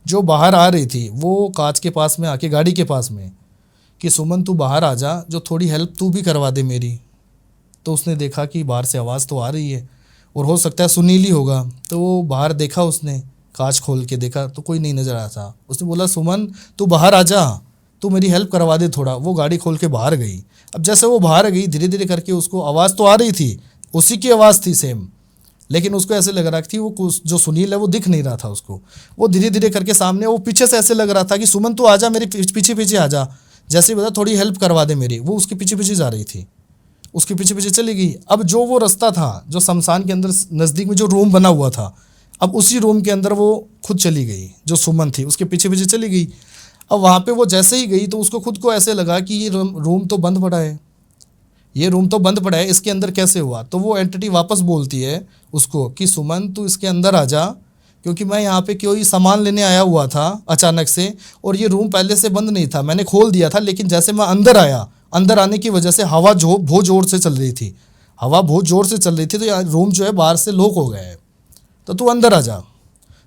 जो बाहर आ रही थी, वो कांच के पास में आके गाड़ी के पास में कि सुमन तू बाहर आ जा, जो थोड़ी हेल्प तू भी करवा दे मेरी। तो उसने देखा कि बाहर से आवाज़ तो आ रही है और हो सकता है सुनील ही होगा। तो वो बाहर देखा, उसने कांच खोल के देखा तो कोई नहीं नज़र आया था। उसने बोला सुमन तू बाहर आ जा, तू मेरी हेल्प करवा दे थोड़ा। वो गाड़ी खोल के बाहर गई। अब जैसे वो बाहर गई, धीरे धीरे करके उसको आवाज़ तो आ रही थी, उसी की आवाज़ थी सेम, लेकिन उसको ऐसे लग रहा थी वो जो सुनील है वो दिख नहीं रहा था उसको। वो धीरे धीरे करके सामने, वो पीछे से ऐसे लग रहा था कि सुमन तू आ जा, मेरे पीछे पीछे आ जा, जैसे ही बता थोड़ी हेल्प करवा दे मेरी। वो उसके पीछे पीछे जा रही थी, उसके पीछे पीछे चली गई। अब जो वो रास्ता था जो शमशान के अंदर नज़दीक में जो रूम बना हुआ था, अब उसी रूम के अंदर वो खुद चली गई, जो सुमन थी उसके पीछे पीछे चली गई। अब वहाँ पे वो जैसे ही गई तो उसको खुद को ऐसे लगा कि ये रूम तो बंद पड़ा है, ये रूम तो बंद पड़ा है, इसके अंदर कैसे हुआ। तो वो एंटिटी वापस बोलती है उसको कि सुमन तू इसके अंदर आ जा, क्योंकि मैं यहाँ पे कोई सामान लेने आया हुआ था अचानक से, और ये रूम पहले से बंद नहीं था, मैंने खोल दिया था, लेकिन जैसे मैं अंदर आया, अंदर आने की वजह से हवा जो बहुत ज़ोर से चल रही थी, हवा बहुत ज़ोर से चल रही थी, तो यहाँ रूम जो है बाहर से लॉक हो गया है, तो तू अंदर आ जा।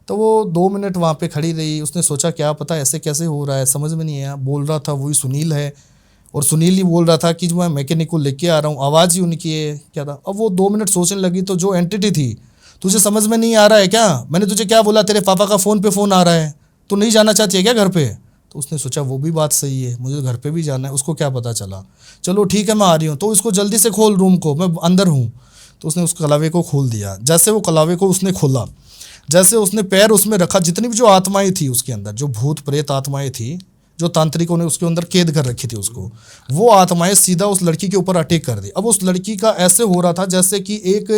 तो वो 2 मिनट वहाँ पे खड़ी रही। उसने सोचा क्या पता ऐसे कैसे हो रहा है, समझ में नहीं आया। बोल रहा था वही सुनील है, और सुनील ही बोल रहा था कि मैं मैकेनिक को लेके आ रहा हूँ, आवाज़ ही उनकी है, क्या था। अब वो 2 मिनट सोचने लगी। तो जो एंटिटी थी, तुझे समझ में नहीं आ रहा है क्या, मैंने तुझे क्या बोला, तेरे पापा का फ़ोन पे फ़ोन आ रहा है, तू नहीं जाना चाहती है क्या घर पे। तो उसने सोचा वो भी बात सही है, मुझे घर पे भी जाना है, उसको क्या पता चला, चलो ठीक है मैं आ रही हूँ। तो इसको जल्दी से खोल रूम को, मैं अंदर हूँ। तो उसने उस कलावे को खोल दिया। जैसे वो कलावे को उसने खोला, जैसे उसने पैर उसमें रखा, जितनी भी जो आत्माएं थी उसके अंदर, जो भूत प्रेत आत्माएं थी, जो तांत्रिकों ने उसके अंदर कैद कर रखी थी उसको, वो आत्माएं सीधा उस लड़की के ऊपर अटैक कर दी। अब उस लड़की का ऐसे हो रहा था जैसे कि एक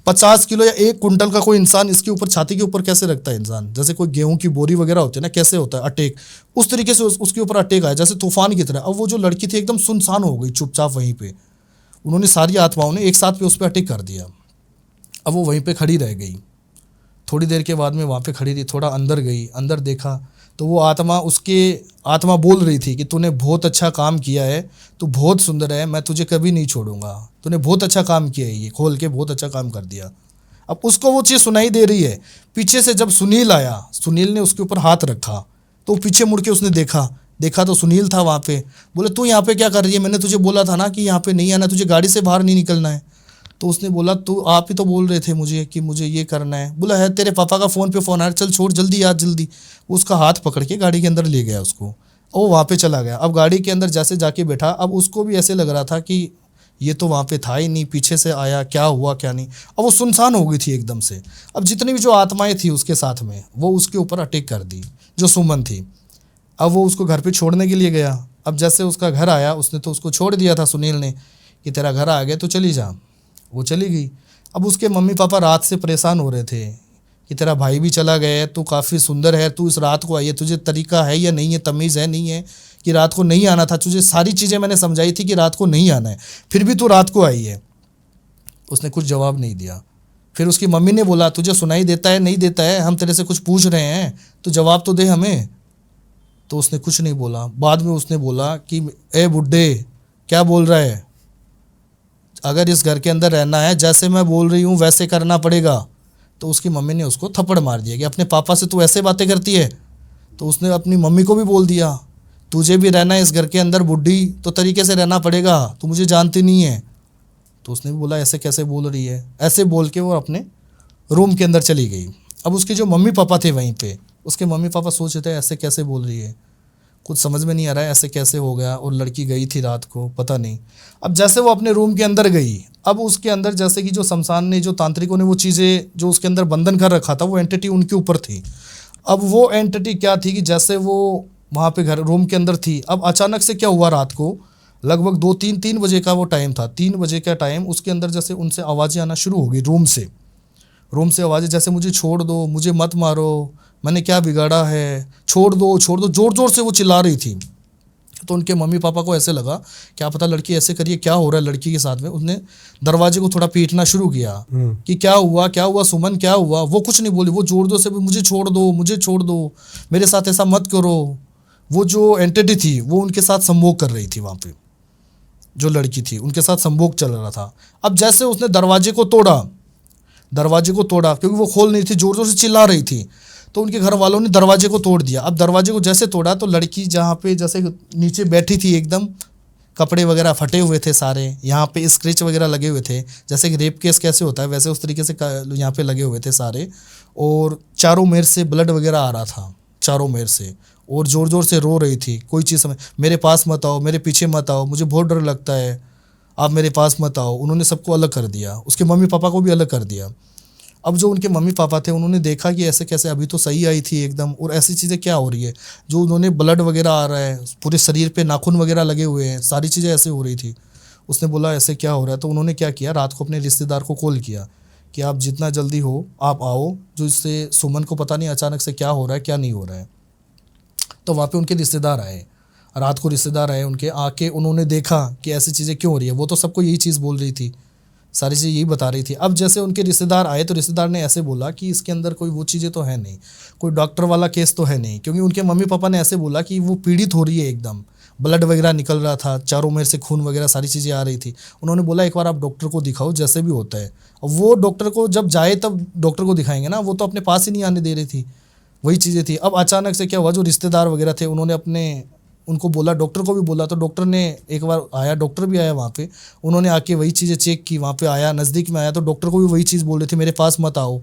50 किलो या 1 कुंटल का कोई इंसान इसके ऊपर, छाती के ऊपर कैसे रखता है इंसान, जैसे कोई गेहूं की बोरी वगैरह होती है ना, कैसे होता है अटैक, उस तरीके से उसके ऊपर अटैक आया जैसे तूफान की तरह। अब वो जो लड़की थी एकदम सुनसान हो गई, चुपचाप वहीं पे। उन्होंने सारी आत्माओं ने एक साथ पे उस पर अटैक कर दिया। अब वो वहीं पे खड़ी रह गई। थोड़ी देर के बाद में वहाँ पे खड़ी रही, थोड़ा अंदर गई, अंदर देखा तो वो आत्मा बोल रही थी कि तूने बहुत अच्छा काम किया है, तू बहुत सुंदर है, मैं तुझे कभी नहीं छोड़ूंगा, तूने बहुत अच्छा काम किया है, ये खोल के बहुत अच्छा काम कर दिया। अब उसको वो चीज़ सुनाई दे रही है। पीछे से जब सुनील आया, सुनील ने उसके ऊपर हाथ रखा, तो पीछे मुड़ के उसने देखा तो सुनील था वहाँ पे। बोले तू यहाँ पे क्या कर रही है, मैंने तुझे बोला था ना कि यहाँ पे नहीं आना, तुझे गाड़ी से बाहर नहीं निकलना है। तो उसने बोला तू आप ही तो बोल रहे थे मुझे कि मुझे ये करना है। बोला है तेरे पापा का फ़ोन पे फ़ोन आ रहा, चल छोड़ जल्दी आ जल्दी। उसका हाथ पकड़ के गाड़ी के अंदर ले गया उसको, और वो वहाँ पे चला गया। अब गाड़ी के अंदर जैसे जाके बैठा, अब उसको भी ऐसे लग रहा था कि ये तो वहाँ पे था ही नहीं, पीछे से आया, क्या हुआ क्या नहीं। अब वो सुनसान हो गई थी एकदम से। अब जितनी भी जो आत्माएं थी उसके साथ में, वो उसके ऊपर अटैक कर दी, जो सुमन थी। अब वो उसको घर पे छोड़ने के लिए गया। अब जैसे उसका घर आया, उसने तो उसको छोड़ दिया था सुनील ने कि तेरा घर आ गया तो चली जा। वो चली गई। अब उसके मम्मी पापा रात से परेशान हो रहे थे कि तेरा भाई भी चला गया है, तू काफ़ी सुंदर है, तू इस रात को आई है, तुझे तरीका है या नहीं है, तमीज़ है नहीं है कि रात को नहीं आना था, तुझे सारी चीज़ें मैंने समझाई थी कि रात को नहीं आना है, फिर भी तू रात को आई है। उसने कुछ जवाब नहीं दिया। फिर उसकी मम्मी ने बोला, तुझे सुनाई देता है नहीं देता है, हम तेरे से कुछ पूछ रहे हैं, तो जवाब तो दे हमें। तो उसने कुछ नहीं बोला। बाद में उसने बोला कि ए बुड्ढे, क्या बोल रहा है, अगर इस घर के अंदर रहना है जैसे मैं बोल रही हूँ वैसे करना पड़ेगा। तो उसकी मम्मी ने उसको थप्पड़ मार दिया कि अपने पापा से तू ऐसे बातें करती है। तो उसने अपनी मम्मी को भी बोल दिया, तुझे भी रहना है इस घर के अंदर बुड्ढी, तो तरीके से रहना पड़ेगा, तू मुझे जानती नहीं है। तो उसने भी बोला ऐसे कैसे बोल रही है। ऐसे बोल के वो अपने रूम के अंदर चली गई। अब उसके जो मम्मी पापा थे वहीं पे, उसके मम्मी पापा सोच रहे थे ऐसे कैसे बोल रही है, कुछ समझ में नहीं आ रहा है, ऐसे कैसे हो गया, और लड़की गई थी रात को, पता नहीं। अब जैसे वो अपने रूम के अंदर गई, अब उसके अंदर जैसे कि जो शमशान ने, जो तांत्रिकों ने वो चीज़ें जो उसके अंदर बंधन कर रखा था, वो एंटिटी उनके ऊपर थी। अब वो एंटिटी क्या थी कि जैसे वो वहाँ पे घर रूम के अंदर थी, अब अचानक से क्या हुआ, रात को लगभग 2-3 बजे का वो टाइम था, 3 बजे का टाइम, उसके अंदर जैसे उनसे आवाज़ें आना शुरू हो गई रूम से आवाज़ें, जैसे मुझे छोड़ दो, मुझे मत मारो, मैंने क्या बिगाड़ा है, छोड़ दो, ज़ोर ज़ोर से वो चिल्ला रही थी। तो उनके मम्मी पापा को ऐसे लगा क्या पता लड़की ऐसे करिए, क्या हो रहा है लड़की के साथ में। उसने दरवाजे को थोड़ा पीटना शुरू किया कि क्या हुआ सुमन, क्या हुआ। वो कुछ नहीं बोली, वो जोर जोर से मुझे छोड़ दो, मेरे साथ ऐसा मत करो। वो जो एंटिटी थी वो उनके साथ संभोग कर रही थी, वहाँ पे जो लड़की थी उनके साथ संभोग चल रहा था। अब जैसे उसने दरवाजे को तोड़ा क्योंकि वो खोल नहीं थी, जोर जोर से चिल्ला रही थी, तो उनके घर वालों ने दरवाजे को तोड़ दिया। अब दरवाजे को जैसे तोड़ा तो लड़की जहाँ पे जैसे नीचे बैठी थी, एकदम कपड़े वगैरह फटे हुए थे सारे, यहाँ पे स्क्रैच वगैरह लगे हुए थे, जैसे कि रेप केस कैसे होता है वैसे उस तरीके से यहाँ पे लगे हुए थे सारे, और चारों मेर से ब्लड वगैरह आ रहा था, चारों मेर से, और ज़ोर ज़ोर से रो रही थी। कोई चीज़ समझ, मेरे पास मत आओ, मेरे पीछे मत आओ, मुझे बहुत डर लगता है, आप मेरे पास मत आओ। उन्होंने सबको अलग कर दिया, उसके मम्मी पापा को भी अलग कर दिया। अब जो उनके मम्मी पापा थे उन्होंने देखा कि ऐसे कैसे, अभी तो सही आई थी एकदम, और ऐसी चीज़ें क्या हो रही है, जो उन्होंने ब्लड वगैरह आ रहा है, पूरे शरीर पे नाखून वगैरह लगे हुए हैं, सारी चीज़ें ऐसे हो रही थी। उसने बोला ऐसे क्या हो रहा है। तो उन्होंने क्या किया, रात को अपने रिश्तेदार को कॉल किया कि आप जितना जल्दी हो आप आओ, जो इससे सुमन को पता नहीं अचानक से क्या हो रहा है, क्या नहीं हो रहा है। तो वहाँ पे उनके रिश्तेदार आए, रात को रिश्तेदार आए उनके, आके उन्होंने देखा कि ऐसी चीज़ें क्यों हो रही है। वो तो सबको यही चीज़ बोल रही थी, सारी चीज़ यही बता रही थी। अब जैसे उनके रिश्तेदार आए तो रिश्तेदार ने ऐसे बोला कि इसके अंदर कोई वो चीज़ें तो है नहीं, कोई डॉक्टर वाला केस तो है नहीं, क्योंकि उनके मम्मी पापा ने ऐसे बोला कि वो पीड़ित हो रही है एकदम, ब्लड वगैरह निकल रहा था, चारों मेर से खून वगैरह सारी चीज़ें आ रही थी। उन्होंने बोला एक बार आप डॉक्टर को दिखाओ जैसे भी होता है। और वो डॉक्टर को जब जाए तब डॉक्टर को दिखाएंगे ना, वो तो अपने पास ही नहीं आने दे रही थी, वही चीज़ें थी। अब अचानक से क्या हुआ, जो रिश्तेदार वगैरह थे उन्होंने उनको बोला, डॉक्टर को भी बोला, तो डॉक्टर ने एक बार आया, डॉक्टर भी आया वहाँ पे, उन्होंने आके वही चीज़ें चेक की, वहाँ पे आया, नज़दीक में आया, तो डॉक्टर को भी वही चीज़ बोल रहे थे, मेरे पास मत आओ,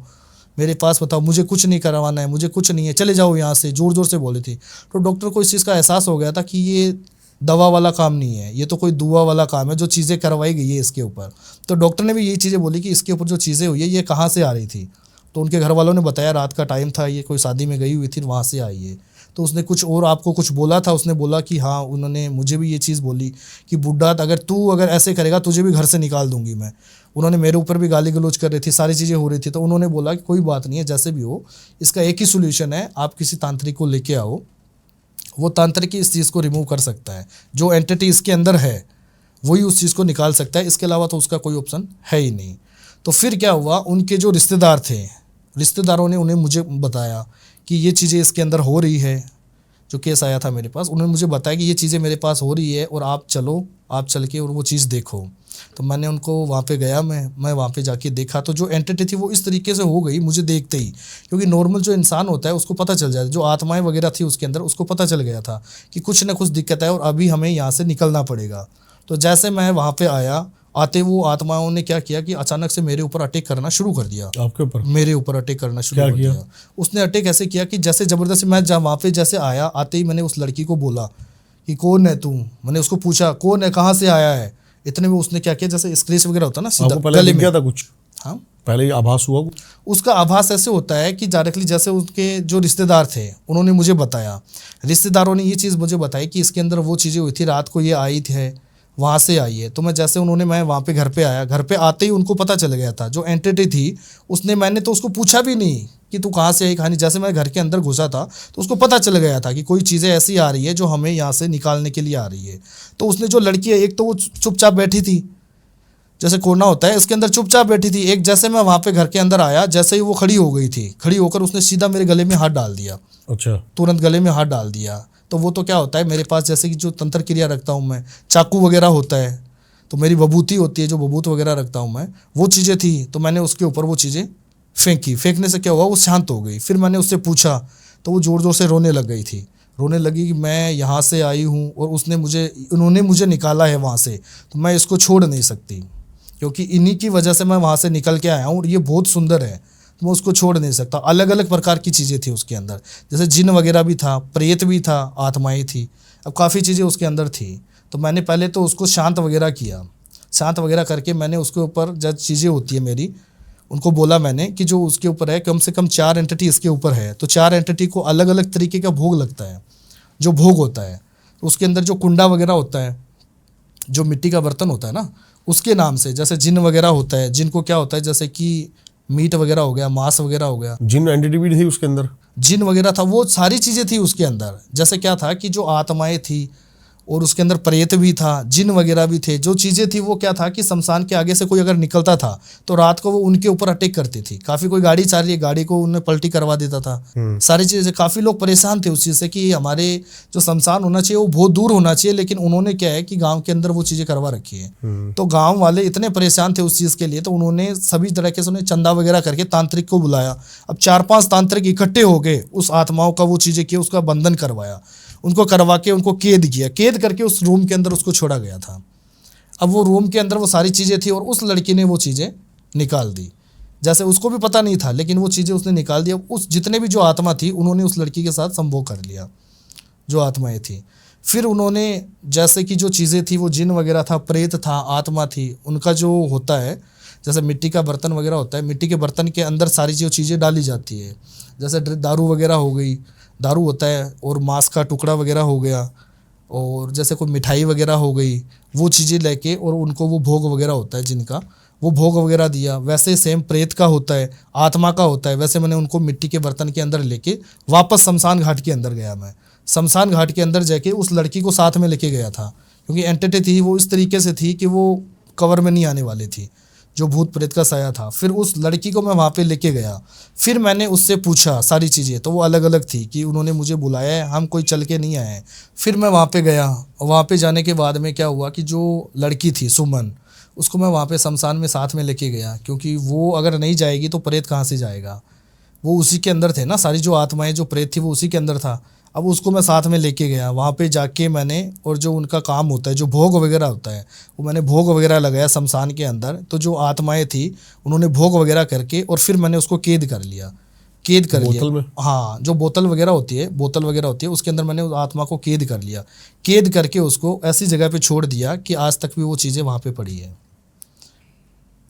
मेरे पास बताओ, मुझे कुछ नहीं करवाना है, मुझे कुछ नहीं है, चले जाओ यहाँ से, ज़ोर ज़ोर से बोले थे। तो डॉक्टर को इस चीज़ का एहसास हो गया था कि ये दवा वाला काम नहीं है, ये तो कोई दुआ वाला काम है, जो चीज़ें करवाई गई है इसके ऊपर। तो डॉक्टर ने भी यही चीज़ें बोली कि इसके ऊपर जो चीज़ें हुई है ये कहाँ से आ रही थी। तो उनके घर वालों ने बताया रात का टाइम था, ये कोई शादी में गई हुई थी, वहाँ से आई है। तो उसने कुछ और आपको कुछ बोला था, उसने बोला कि हाँ, उन्होंने मुझे भी ये चीज़ बोली कि बुड्ढा अगर ऐसे करेगा तुझे भी घर से निकाल दूंगी मैं। उन्होंने मेरे ऊपर भी गाली गलौज कर रही थी, सारी चीज़ें हो रही थी। तो उन्होंने बोला कि कोई बात नहीं है, जैसे भी हो, इसका एक ही सोल्यूशन है, आप किसी तांत्रिक को लेके आओ, वो तांत्रिक ही इस चीज़ को रिमूव कर सकता है, जो एंटिटी इसके अंदर है वही उस चीज़ को निकाल सकता है, इसके अलावा तो उसका कोई ऑप्शन है ही नहीं। तो फिर क्या हुआ, उनके जो रिश्तेदार थे, रिश्तेदारों ने उन्हें मुझे बताया कि ये चीज़ें इसके अंदर हो रही है। जो केस आया था मेरे पास, उन्होंने मुझे बताया कि ये चीज़ें मेरे पास हो रही है और आप चलो, आप चल के और वो चीज़ देखो। तो मैंने उनको वहाँ पे गया, मैं वहाँ पे जाके देखा, तो जो एंटिटी थी वो इस तरीके से हो गई मुझे देखते ही, क्योंकि नॉर्मल जो इंसान होता है उसको पता चल जाता है, जो आत्माएं वगैरह थी उसके अंदर उसको पता चल गया था कि कुछ ना कुछ दिक्कत है और अभी हमें यहाँ से निकलना पड़ेगा। तो जैसे मैं वहाँ पे आया, आते वो आत्माओं ने क्या किया कि अचानक से मेरे ऊपर अटैक करना शुरू कर दिया। आपके ऊपर? मेरे ऊपर अटैक करना शुरू कर दिया। उसने अटैक ऐसे किया कि जैसे ज़बरदस्ती, मैं जब वहाँ पे जैसे आया, आते ही मैंने उस लड़की को बोला कि कौन है तू। मैंने उसको पूछा कौन है, कहाँ से आया है। इतने में उसने क्या किया, जैसे स्क्रैच वगैरह होता है ना सीधा गले में था कुछ। हाँ, पहले ही आभास हुआ। उसका आभास ऐसे होता है कि डायरेक्टली जैसे उसके जो रिश्तेदार थे उन्होंने मुझे बताया, रिश्तेदारों ने ये चीज़ मुझे बताई कि इसके अंदर वो चीज़ें हुई थी, रात को ये आई है, वहाँ से आई है। तो मैं जैसे मैं वहाँ पे घर पे आया, घर पे आते ही उनको पता चल गया था। जो एंटिटी थी उसने, मैंने तो उसको पूछा भी नहीं कि तू कहाँ से आई कहानी, जैसे मैं घर के अंदर घुसा था तो उसको पता चल गया था कि कोई चीज़ें ऐसी आ रही है जो हमें यहाँ से निकालने के लिए आ रही है। तो उसने, जो लड़की है, एक तो वो चुपचाप बैठी थी, जैसे कोना होता है इसके अंदर चुपचाप बैठी थी। एक जैसे मैं वहाँ पे घर के अंदर आया, जैसे ही वो खड़ी हो गई थी, खड़ी होकर उसने सीधा मेरे गले में हाथ डाल दिया। अच्छा। तुरंत गले में हाथ डाल दिया। तो वो तो क्या होता है, मेरे पास जैसे कि जो तंत्र क्रिया रखता हूँ मैं, चाकू वगैरह होता है, तो मेरी बबूती होती है, जो बबूत वगैरह रखता हूँ मैं, वो चीज़ें थी। तो मैंने उसके ऊपर वो चीज़ें फेंकी। फेंकने से क्या हुआ, वो शांत हो गई। फिर मैंने उससे पूछा तो वो ज़ोर ज़ोर से रोने लग गई थी। रोने लगी कि मैं यहाँ से आई हूँ और उन्होंने मुझे निकाला है वहाँ से, तो मैं इसको छोड़ नहीं सकती, क्योंकि इन्हीं की वजह से मैं वहाँ से निकल के आया हूँ और ये बहुत सुंदर है, तो मैं उसको छोड़ नहीं सकता। अलग अलग प्रकार की चीज़ें थी उसके अंदर, जैसे जिन वगैरह भी था, प्रेत भी था, आत्माएं थी, अब काफ़ी चीज़ें उसके अंदर थी। तो मैंने पहले तो उसको शांत वगैरह किया। शांत वगैरह करके मैंने उसके ऊपर जो चीज़ें होती है मेरी, उनको बोला मैंने कि जो उसके ऊपर है, कम से कम 4 एंटिटी इसके ऊपर है, तो 4 एंटिटी को अलग अलग तरीके का भोग लगता है। जो भोग होता है तो उसके अंदर जो कुंडा वगैरह होता है, जो मिट्टी का बर्तन होता है ना, उसके नाम से, जैसे जिन वगैरह होता है, जिनको क्या होता है, जैसे कि मीट वगैरह हो गया, मांस वगैरह हो गया, जिन एंटिटी भी थी उसके अंदर, जिन वगैरह था, वो सारी चीज़ें थी उसके अंदर। जैसे क्या था कि जो आत्माएं थी और उसके अंदर प्रेत भी था, जिन वगैरह भी थे। जो चीज़ें थी वो क्या था कि शमशान के आगे से कोई अगर निकलता था तो रात को वो उनके ऊपर अटैक करती थी। काफ़ी कोई गाड़ी चल रही है, गाड़ी को उन्हें पलटी करवा देता था। सारी चीज़ें, काफ़ी लोग परेशान थे उस चीज़ से कि हमारे जो शमशान होना चाहिए वो बहुत दूर होना चाहिए, लेकिन उन्होंने क्या है कि गाँव के अंदर वो चीज़ें करवा रखी है। तो गाँव वाले इतने परेशान थे उस चीज़ के लिए, तो उन्होंने सभी तरीके से उन्हें चंदा वगैरह करके तांत्रिक को बुलाया। अब 4-5 तांत्रिक इकट्ठे हो गए, उस आत्माओं का वो चीज़ें किए, उसका बंधन करवाया, उनको करवा के उनको कैद किया। कैद करके उस रूम के अंदर उसको छोड़ा गया था। अब वो रूम के अंदर वो सारी चीज़ें थी और उस लड़की ने वो चीज़ें निकाल दी। जैसे उसको भी पता नहीं था, लेकिन वो चीज़ें उसने निकाल दी। उस जितने भी जो आत्मा थी उन्होंने उस लड़की के साथ संभोग कर लिया, जो आत्माएं थी। फिर उन्होंने, जैसे कि जो चीज़ें थी, वो जिन वगैरह था, प्रेत था, आत्मा थी, उनका जो होता है, जैसे मिट्टी का बर्तन वगैरह होता है, मिट्टी के बर्तन के अंदर सारी जो चीज़ें डाली जाती है, जैसे दारू वगैरह हो गई, दारू होता है, और मांस का टुकड़ा वगैरह हो गया, और जैसे कोई मिठाई वगैरह हो गई, वो चीज़ें लेके, और उनको वो भोग वगैरह होता है जिनका, वो भोग वगैरह दिया। वैसे सेम प्रेत का होता है, आत्मा का होता है, वैसे मैंने उनको मिट्टी के बर्तन के अंदर लेके वापस शमशान घाट के अंदर गया। मैं शमशान घाट के अंदर जाके उस लड़की को साथ में लेके गया था, क्योंकि एंटिटी थी वो इस तरीके से थी कि वो कवर में नहीं आने वाली थी, जो भूत प्रेत का साया था। फिर उस लड़की को मैं वहाँ पे लेके गया। फिर मैंने उससे पूछा सारी चीज़ें, तो वो अलग अलग थी कि उन्होंने मुझे बुलाया है, हम कोई चल के नहीं आए हैं। फिर मैं वहाँ पे गया। वहाँ पे जाने के बाद में क्या हुआ कि जो लड़की थी सुमन, उसको मैं वहाँ पे शमशान में साथ में लेके गया, क्योंकि वो अगर नहीं जाएगी तो प्रेत कहाँ से जाएगा, वो उसी के अंदर थे ना, सारी जो आत्माएं, जो प्रेत थी वो उसी के अंदर था। अब उसको मैं साथ में लेके गया। वहाँ पे जाके मैंने, और जो उनका काम होता है, जो भोग वगैरह होता है, वो मैंने भोग वगैरह लगाया शमशान के अंदर। तो जो आत्माएं थी उन्होंने भोग वगैरह करके, और फिर मैंने उसको कैद कर लिया। कैद कर लिया, बोतल में? हाँ, जो बोतल वगैरह होती है, उसके अंदर मैंने उस आत्मा को कैद कर लिया। कैद करके उसको ऐसी जगह पे छोड़ दिया कि आज तक भी वो चीज़ें वहाँ पे पड़ी है।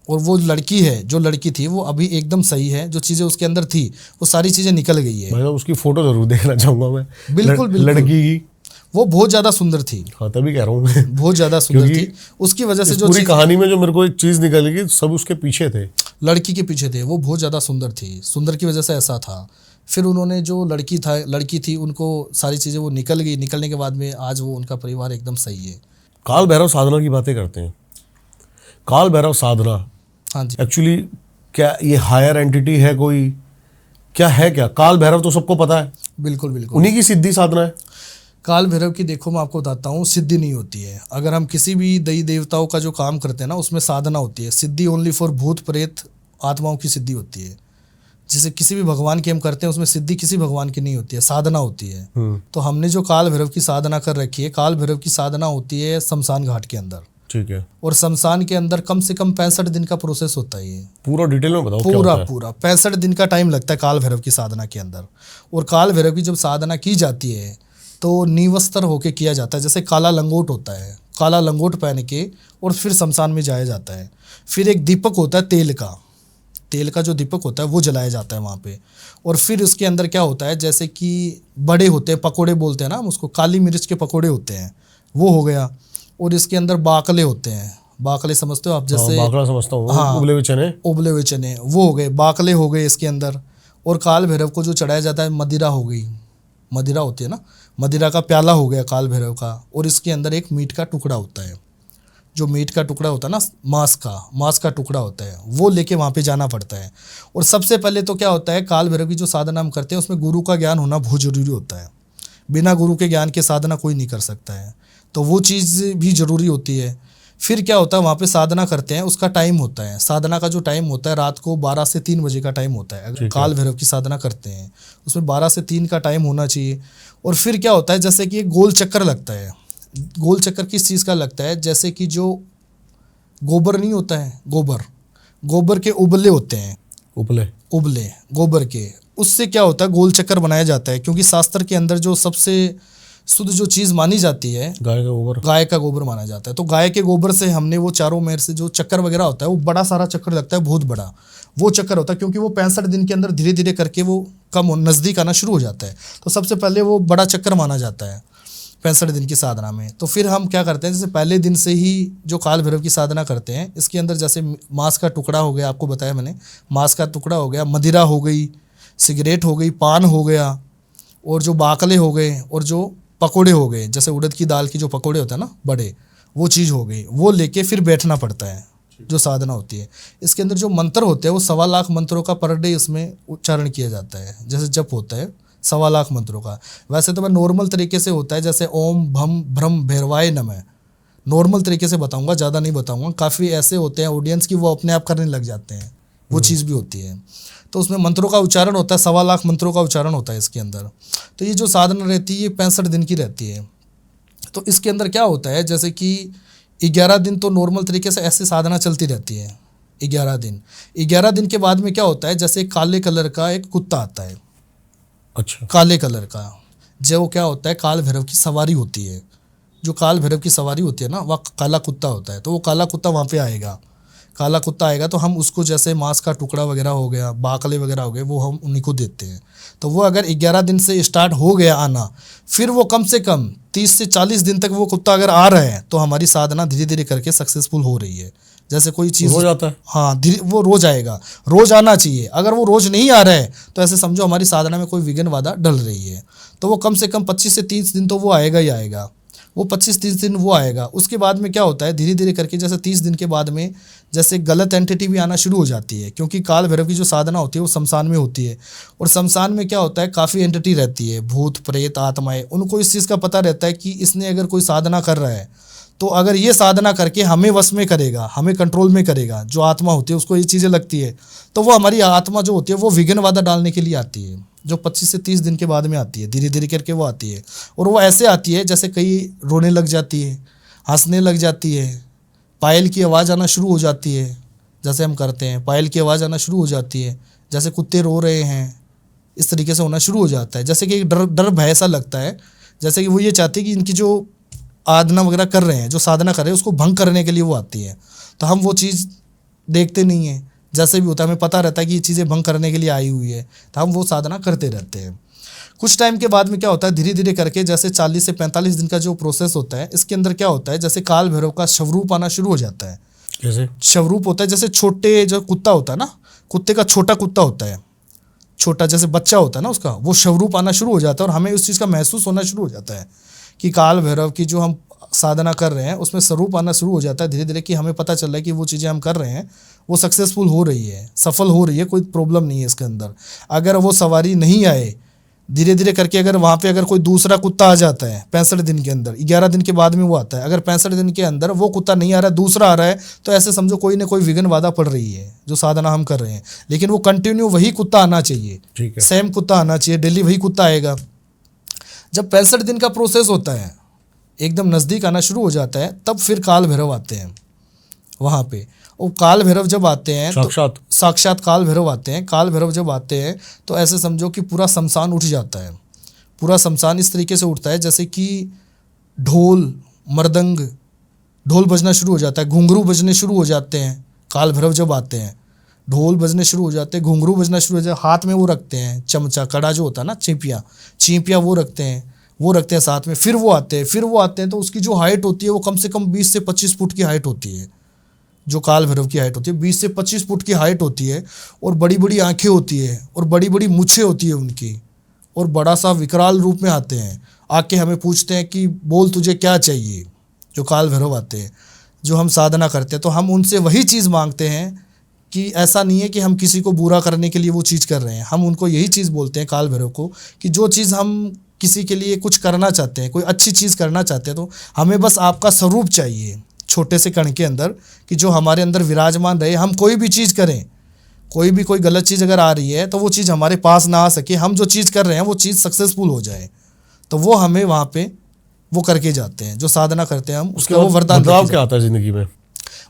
और वो लड़की है, जो लड़की थी, वो अभी एकदम सही है। जो चीज़ें उसके अंदर थी वो सारी चीज़ें निकल गई है। भाई उसकी फोटो जरूर देखना चाहूंगा मैं। बिल्कुल बिल्कुल। लड़की की, वो बहुत ज़्यादा सुंदर थी। हाँ तभी कह रहा हूँ मैं, बहुत ज़्यादा सुंदर क्योंकि थी। उसकी वजह से जो पूरी कहानी में जो मेरे को एक चीज़ निकल गई, सब उसके पीछे थे, लड़की के पीछे थे। वो बहुत ज़्यादा सुंदर थी, सुंदर की वजह से ऐसा था। फिर उन्होंने, जो लड़की थी, उनको सारी चीज़ें वो निकल गई। निकलने के बाद में आज वो, उनका परिवार एकदम सही है। काल भैरव साधना की बातें करते हैं। काल भैरव साधना, हाँ जी। एक्चुअली क्या ये हायर एंटिटी है कोई, क्या है? क्या काल भैरव तो सबको पता है, बिल्कुल बिल्कुल। उन्हीं की सिद्धि साधना है। काल भैरव की देखो, मैं आपको बताता हूँ, सिद्धि नहीं होती है। अगर हम किसी भी देवी देवताओं का जो काम करते हैं ना, उसमें साधना होती है। सिद्धि ओनली फॉर भूत प्रेत आत्माओं की सिद्धि होती है। जैसे किसी भी भगवान की हम करते हैं, उसमें सिद्धि किसी भगवान की नहीं होती है, साधना होती है। तो हमने जो काल भैरव की साधना कर रखी है, काल भैरव की साधना होती है शमशान घाट के अंदर। ठीक है। और शमशान के अंदर कम से कम 65 दिन का प्रोसेस होता है। ये पूरा डिटेल में बताओ, क्या पूरा होता है? पूरा 65 दिन का टाइम लगता है काल भैरव की साधना के अंदर। और काल भैरव की जब साधना की जाती है तो निवस्त्र होके किया जाता है। जैसे काला लंगोट होता है, काला लंगोट पहन के और फिर शमशान में जाया जाता है। फिर एक दीपक होता है तेल का जो दीपक होता है वो जलाया जाता है वहाँ पे। और फिर उसके अंदर क्या होता है, जैसे कि बड़े होते हैं, पकोड़े बोलते हैं ना हम उसको, काली मिर्च के पकोड़े होते हैं, वो हो गया। और इसके अंदर बाकले होते हैं। बाकले समझते हो आप? जैसे बाकला समझता हूँ, हाँ, उबले हुए चने। उबले हुए चने वो हो गए, बाकले हो गए इसके अंदर। और काल भैरव को जो चढ़ाया जाता है मदिरा हो गई, मदिरा होती है ना, मदिरा का प्याला हो गया काल भैरव का। और इसके अंदर एक मीट का टुकड़ा होता है, जो मीट का टुकड़ा होता है ना, मांस का टुकड़ा होता है, वो लेके वहाँ पे जाना पड़ता है। और सबसे पहले तो क्या होता है, काल भैरव की जो साधना हम करते हैं उसमें गुरु का ज्ञान होना बहुत जरूरी होता है। बिना गुरु के ज्ञान के साधना कोई नहीं कर सकता है, तो वो चीज़ भी ज़रूरी होती है। फिर क्या होता है, वहाँ पे साधना करते हैं, उसका टाइम होता है, साधना का जो टाइम होता है रात को 12 से 3 बजे का टाइम होता है। अगर काल भैरव की साधना करते हैं उसमें 12 से 3 का टाइम होना चाहिए। और फिर क्या होता है, जैसे कि एक गोल चक्कर लगता है। गोल चक्कर किस चीज़ का लगता है, जैसे कि जो गोबर नहीं होता है, गोबर के उबले होते हैं, उबले गोबर के, उससे क्या होता है गोल चक्कर बनाया जाता है। क्योंकि शास्त्र के अंदर जो सबसे शुद्ध जो चीज़ मानी जाती है गाय का गोबर माना जाता है। तो गाय के गोबर से हमने वो चारों मेर से जो चक्कर वगैरह होता है वो बड़ा सारा चक्कर लगता है, बहुत बड़ा वो चक्कर होता है। क्योंकि वो 65 दिन के अंदर धीरे धीरे करके वो कम नज़दीक आना शुरू हो जाता है। तो सबसे पहले वो बड़ा चक्कर माना जाता है 65 दिन की साधना में। तो फिर हम क्या करते हैं, जैसे पहले दिन से ही जो काल भैरव की साधना करते हैं, इसके अंदर जैसे मांस का टुकड़ा हो गया, आपको बताया मैंने, मांस का टुकड़ा हो गया, मदिरा हो गई, सिगरेट हो गई, पान हो गया, और जो बाकले हो गए, और जो पकोड़े हो गए, जैसे उड़द की दाल की जो पकोड़े होते हैं ना बड़े, वो चीज़ हो गई, वो लेके फिर बैठना पड़ता है जो साधना होती है। इसके अंदर जो मंत्र होते हैं वो 1.25 लाख मंत्रों का पर डे इसमें उच्चारण किया जाता है। जैसे जप होता है 1.25 लाख मंत्रों का, वैसे तो मैं नॉर्मल तरीके से होता है, जैसे ओम भम भ्रम भैरवाय नमः, नॉर्मल तरीके से बताऊंगा, ज़्यादा नहीं बताऊंगा। काफ़ी ऐसे होते हैं ऑडियंस की वो अपने आप करने लग जाते हैं, वो चीज़ भी होती है। तो उसमें मंत्रों का उच्चारण होता है, 1.25 लाख मंत्रों का उच्चारण होता है इसके अंदर। तो ये जो साधना रहती है ये 65 दिन की रहती है। तो इसके अंदर क्या होता है, जैसे कि 11 दिन तो नॉर्मल तरीके से ऐसे साधना चलती रहती है। 11 दिन के बाद में क्या होता है, जैसे काले कलर का एक कुत्ता आता है, अच्छा, काले कलर का, जो क्या होता है काल भैरव की सवारी होती है। जो काल भैरव की सवारी होती है ना, वह काला कुत्ता होता है। तो वो काला कुत्ता वहाँ पे आएगा, काला कुत्ता आएगा तो हम उसको, जैसे मांस का टुकड़ा वगैरह हो गया, बाकले वगैरह हो गए, वो हम उन्हीं को देते हैं। तो वो अगर 11 दिन से स्टार्ट हो गया आना, फिर वो कम से कम 30 से 40 दिन तक वो कुत्ता अगर आ रहा है तो हमारी साधना धीरे धीरे करके सक्सेसफुल हो रही है। जैसे कोई चीज़ रोज आता है, हाँ, वो रोज आएगा, रोज आना चाहिए। अगर वो रोज नहीं आ रहा है तो ऐसे समझो हमारी साधना में कोई विघ्न बाधा डल रही है। तो वो कम से कम 25 से 30 दिन तो वो आएगा ही आएगा, वो 25-30 दिन वो आएगा। उसके बाद में क्या होता है, धीरे धीरे करके जैसे 30 दिन के बाद में जैसे गलत एंटिटी भी आना शुरू हो जाती है। क्योंकि काल भैरव की जो साधना होती है वो शमशान में होती है, और शमशान में क्या होता है काफ़ी एंटिटी रहती है, भूत प्रेत आत्माएं। उनको इस चीज़ का पता रहता है कि इसने अगर कोई साधना कर रहा है तो अगर ये साधना करके हमें वश में करेगा, हमें कंट्रोल में करेगा, जो आत्मा होती है उसको ये चीज़ें लगती है, तो वो हमारी आत्मा जो होती है वो विघ्न बाधा डालने के लिए आती है, जो 25 से 30 दिन के बाद में आती है, धीरे धीरे करके वो आती है। और वो ऐसे आती है जैसे कई रोने लग जाती है, हंसने लग जाती है, पायल की आवाज़ आना शुरू हो जाती है, जैसे हम करते हैं पायल की आवाज़ आना शुरू हो जाती है, जैसे कुत्ते रो रहे हैं, इस तरीके से होना शुरू हो जाता है। जैसे कि एक डर भय सा लगता है, जैसे कि वो ये चाहती है कि इनकी जो आराधना वगैरह कर रहे हैं, जो साधना कर रहे हैं, उसको भंग करने के लिए वो आती है। तो हम वो चीज़ देखते नहीं हैं, जैसे भी होता है हमें पता रहता है कि ये चीज़ें भंग करने के लिए आई हुई है, तो हम वो साधना करते रहते हैं। कुछ टाइम के बाद में क्या होता है, धीरे धीरे करके जैसे 40 से 45 दिन का जो प्रोसेस होता है, इसके अंदर क्या होता है, जैसे काल भैरव का शवरूप आना शुरू हो जाता है। कैसे शवरूप होता है, जैसे छोटे जो कुत्ता होता है ना, कुत्ते का छोटा कुत्ता होता है, छोटा जैसे बच्चा होता है ना उसका, वो शवरूप आना शुरू हो जाता है। और हमें उस चीज़ का महसूस होना शुरू हो जाता है कि काल भैरव की जो हम साधना कर रहे हैं उसमें स्वरूप आना शुरू हो जाता है धीरे धीरे, कि हमें पता चल रहा है कि वो चीज़ें हम कर रहे हैं वो सक्सेसफुल हो रही है, सफल हो रही है, कोई प्रॉब्लम नहीं है इसके अंदर। अगर वो सवारी नहीं आए धीरे धीरे करके, अगर वहाँ पे अगर कोई दूसरा कुत्ता आ जाता है 65 दिन के अंदर, 11 दिन के बाद में वो आता है, अगर 65 दिन के अंदर वो कुत्ता नहीं आ रहा है, दूसरा आ रहा है, तो ऐसे समझो कोई ना कोई विघ्न बाधा पड़ रही है जो साधना हम कर रहे हैं। लेकिन वो कंटिन्यू वही कुत्ता आना चाहिए, ठीक है, सेम कुत्ता आना चाहिए, डेली वही कुत्ता आएगा। जब 65 दिन का प्रोसेस होता है, एकदम नज़दीक आना शुरू हो जाता है, तब फिर काल भैरव आते हैं वहाँ पे। और काल भैरव जब आते हैं तो साक्षात काल भैरव आते हैं। काल भैरव जब आते हैं तो ऐसे समझो कि पूरा शमशान उठ जाता है, पूरा शमशान इस तरीके से उठता है जैसे कि ढोल मृदंग, ढोल बजना शुरू हो जाता है, घुंघरू बजने शुरू हो जाते हैं। काल भैरव जब आते हैं ढोल बजने शुरू हो जाते हैं, घुंघरू बजना शुरू हो जाते हैं, हाथ में वो रखते हैं चमचा, कड़ा जो होता है ना, चींपियाँ वो रखते हैं, वो रखते हैं साथ में, फिर वो आते हैं तो उसकी जो हाइट होती है वो कम से कम 20 से 25 फुट की हाइट होती है। जो काल भैरव की हाइट होती है 20 से 25 फुट की हाइट होती है, और बड़ी बड़ी आंखें होती है, और बड़ी बड़ी मूछें होती है उनकी, और बड़ा सा विकराल रूप में आते हैं। आके हमें पूछते हैं कि बोल तुझे क्या चाहिए। जो काल भैरव आते हैं, जो हम साधना करते हैं, तो हम उनसे वही चीज़ मांगते हैं कि ऐसा नहीं है कि हम किसी को बुरा करने के लिए वो चीज़ कर रहे हैं। हम उनको यही चीज़ बोलते हैं काल भैरव को कि जो चीज़ हम किसी के लिए कुछ करना चाहते हैं, कोई अच्छी चीज़ करना चाहते हैं, तो हमें बस आपका स्वरूप चाहिए छोटे से कण के अंदर, कि जो हमारे अंदर विराजमान रहे। हम कोई भी चीज़ करें, कोई गलत चीज़ अगर आ रही है तो वो चीज़ हमारे पास ना आ सके, हम जो चीज़ कर रहे हैं वो चीज़ सक्सेसफुल हो जाए, तो वो हमें वहाँ पे वो करके जाते हैं। जो साधना करते हैं हम, उसका वो वरदान। बदलाव क्या आता है जिंदगी में?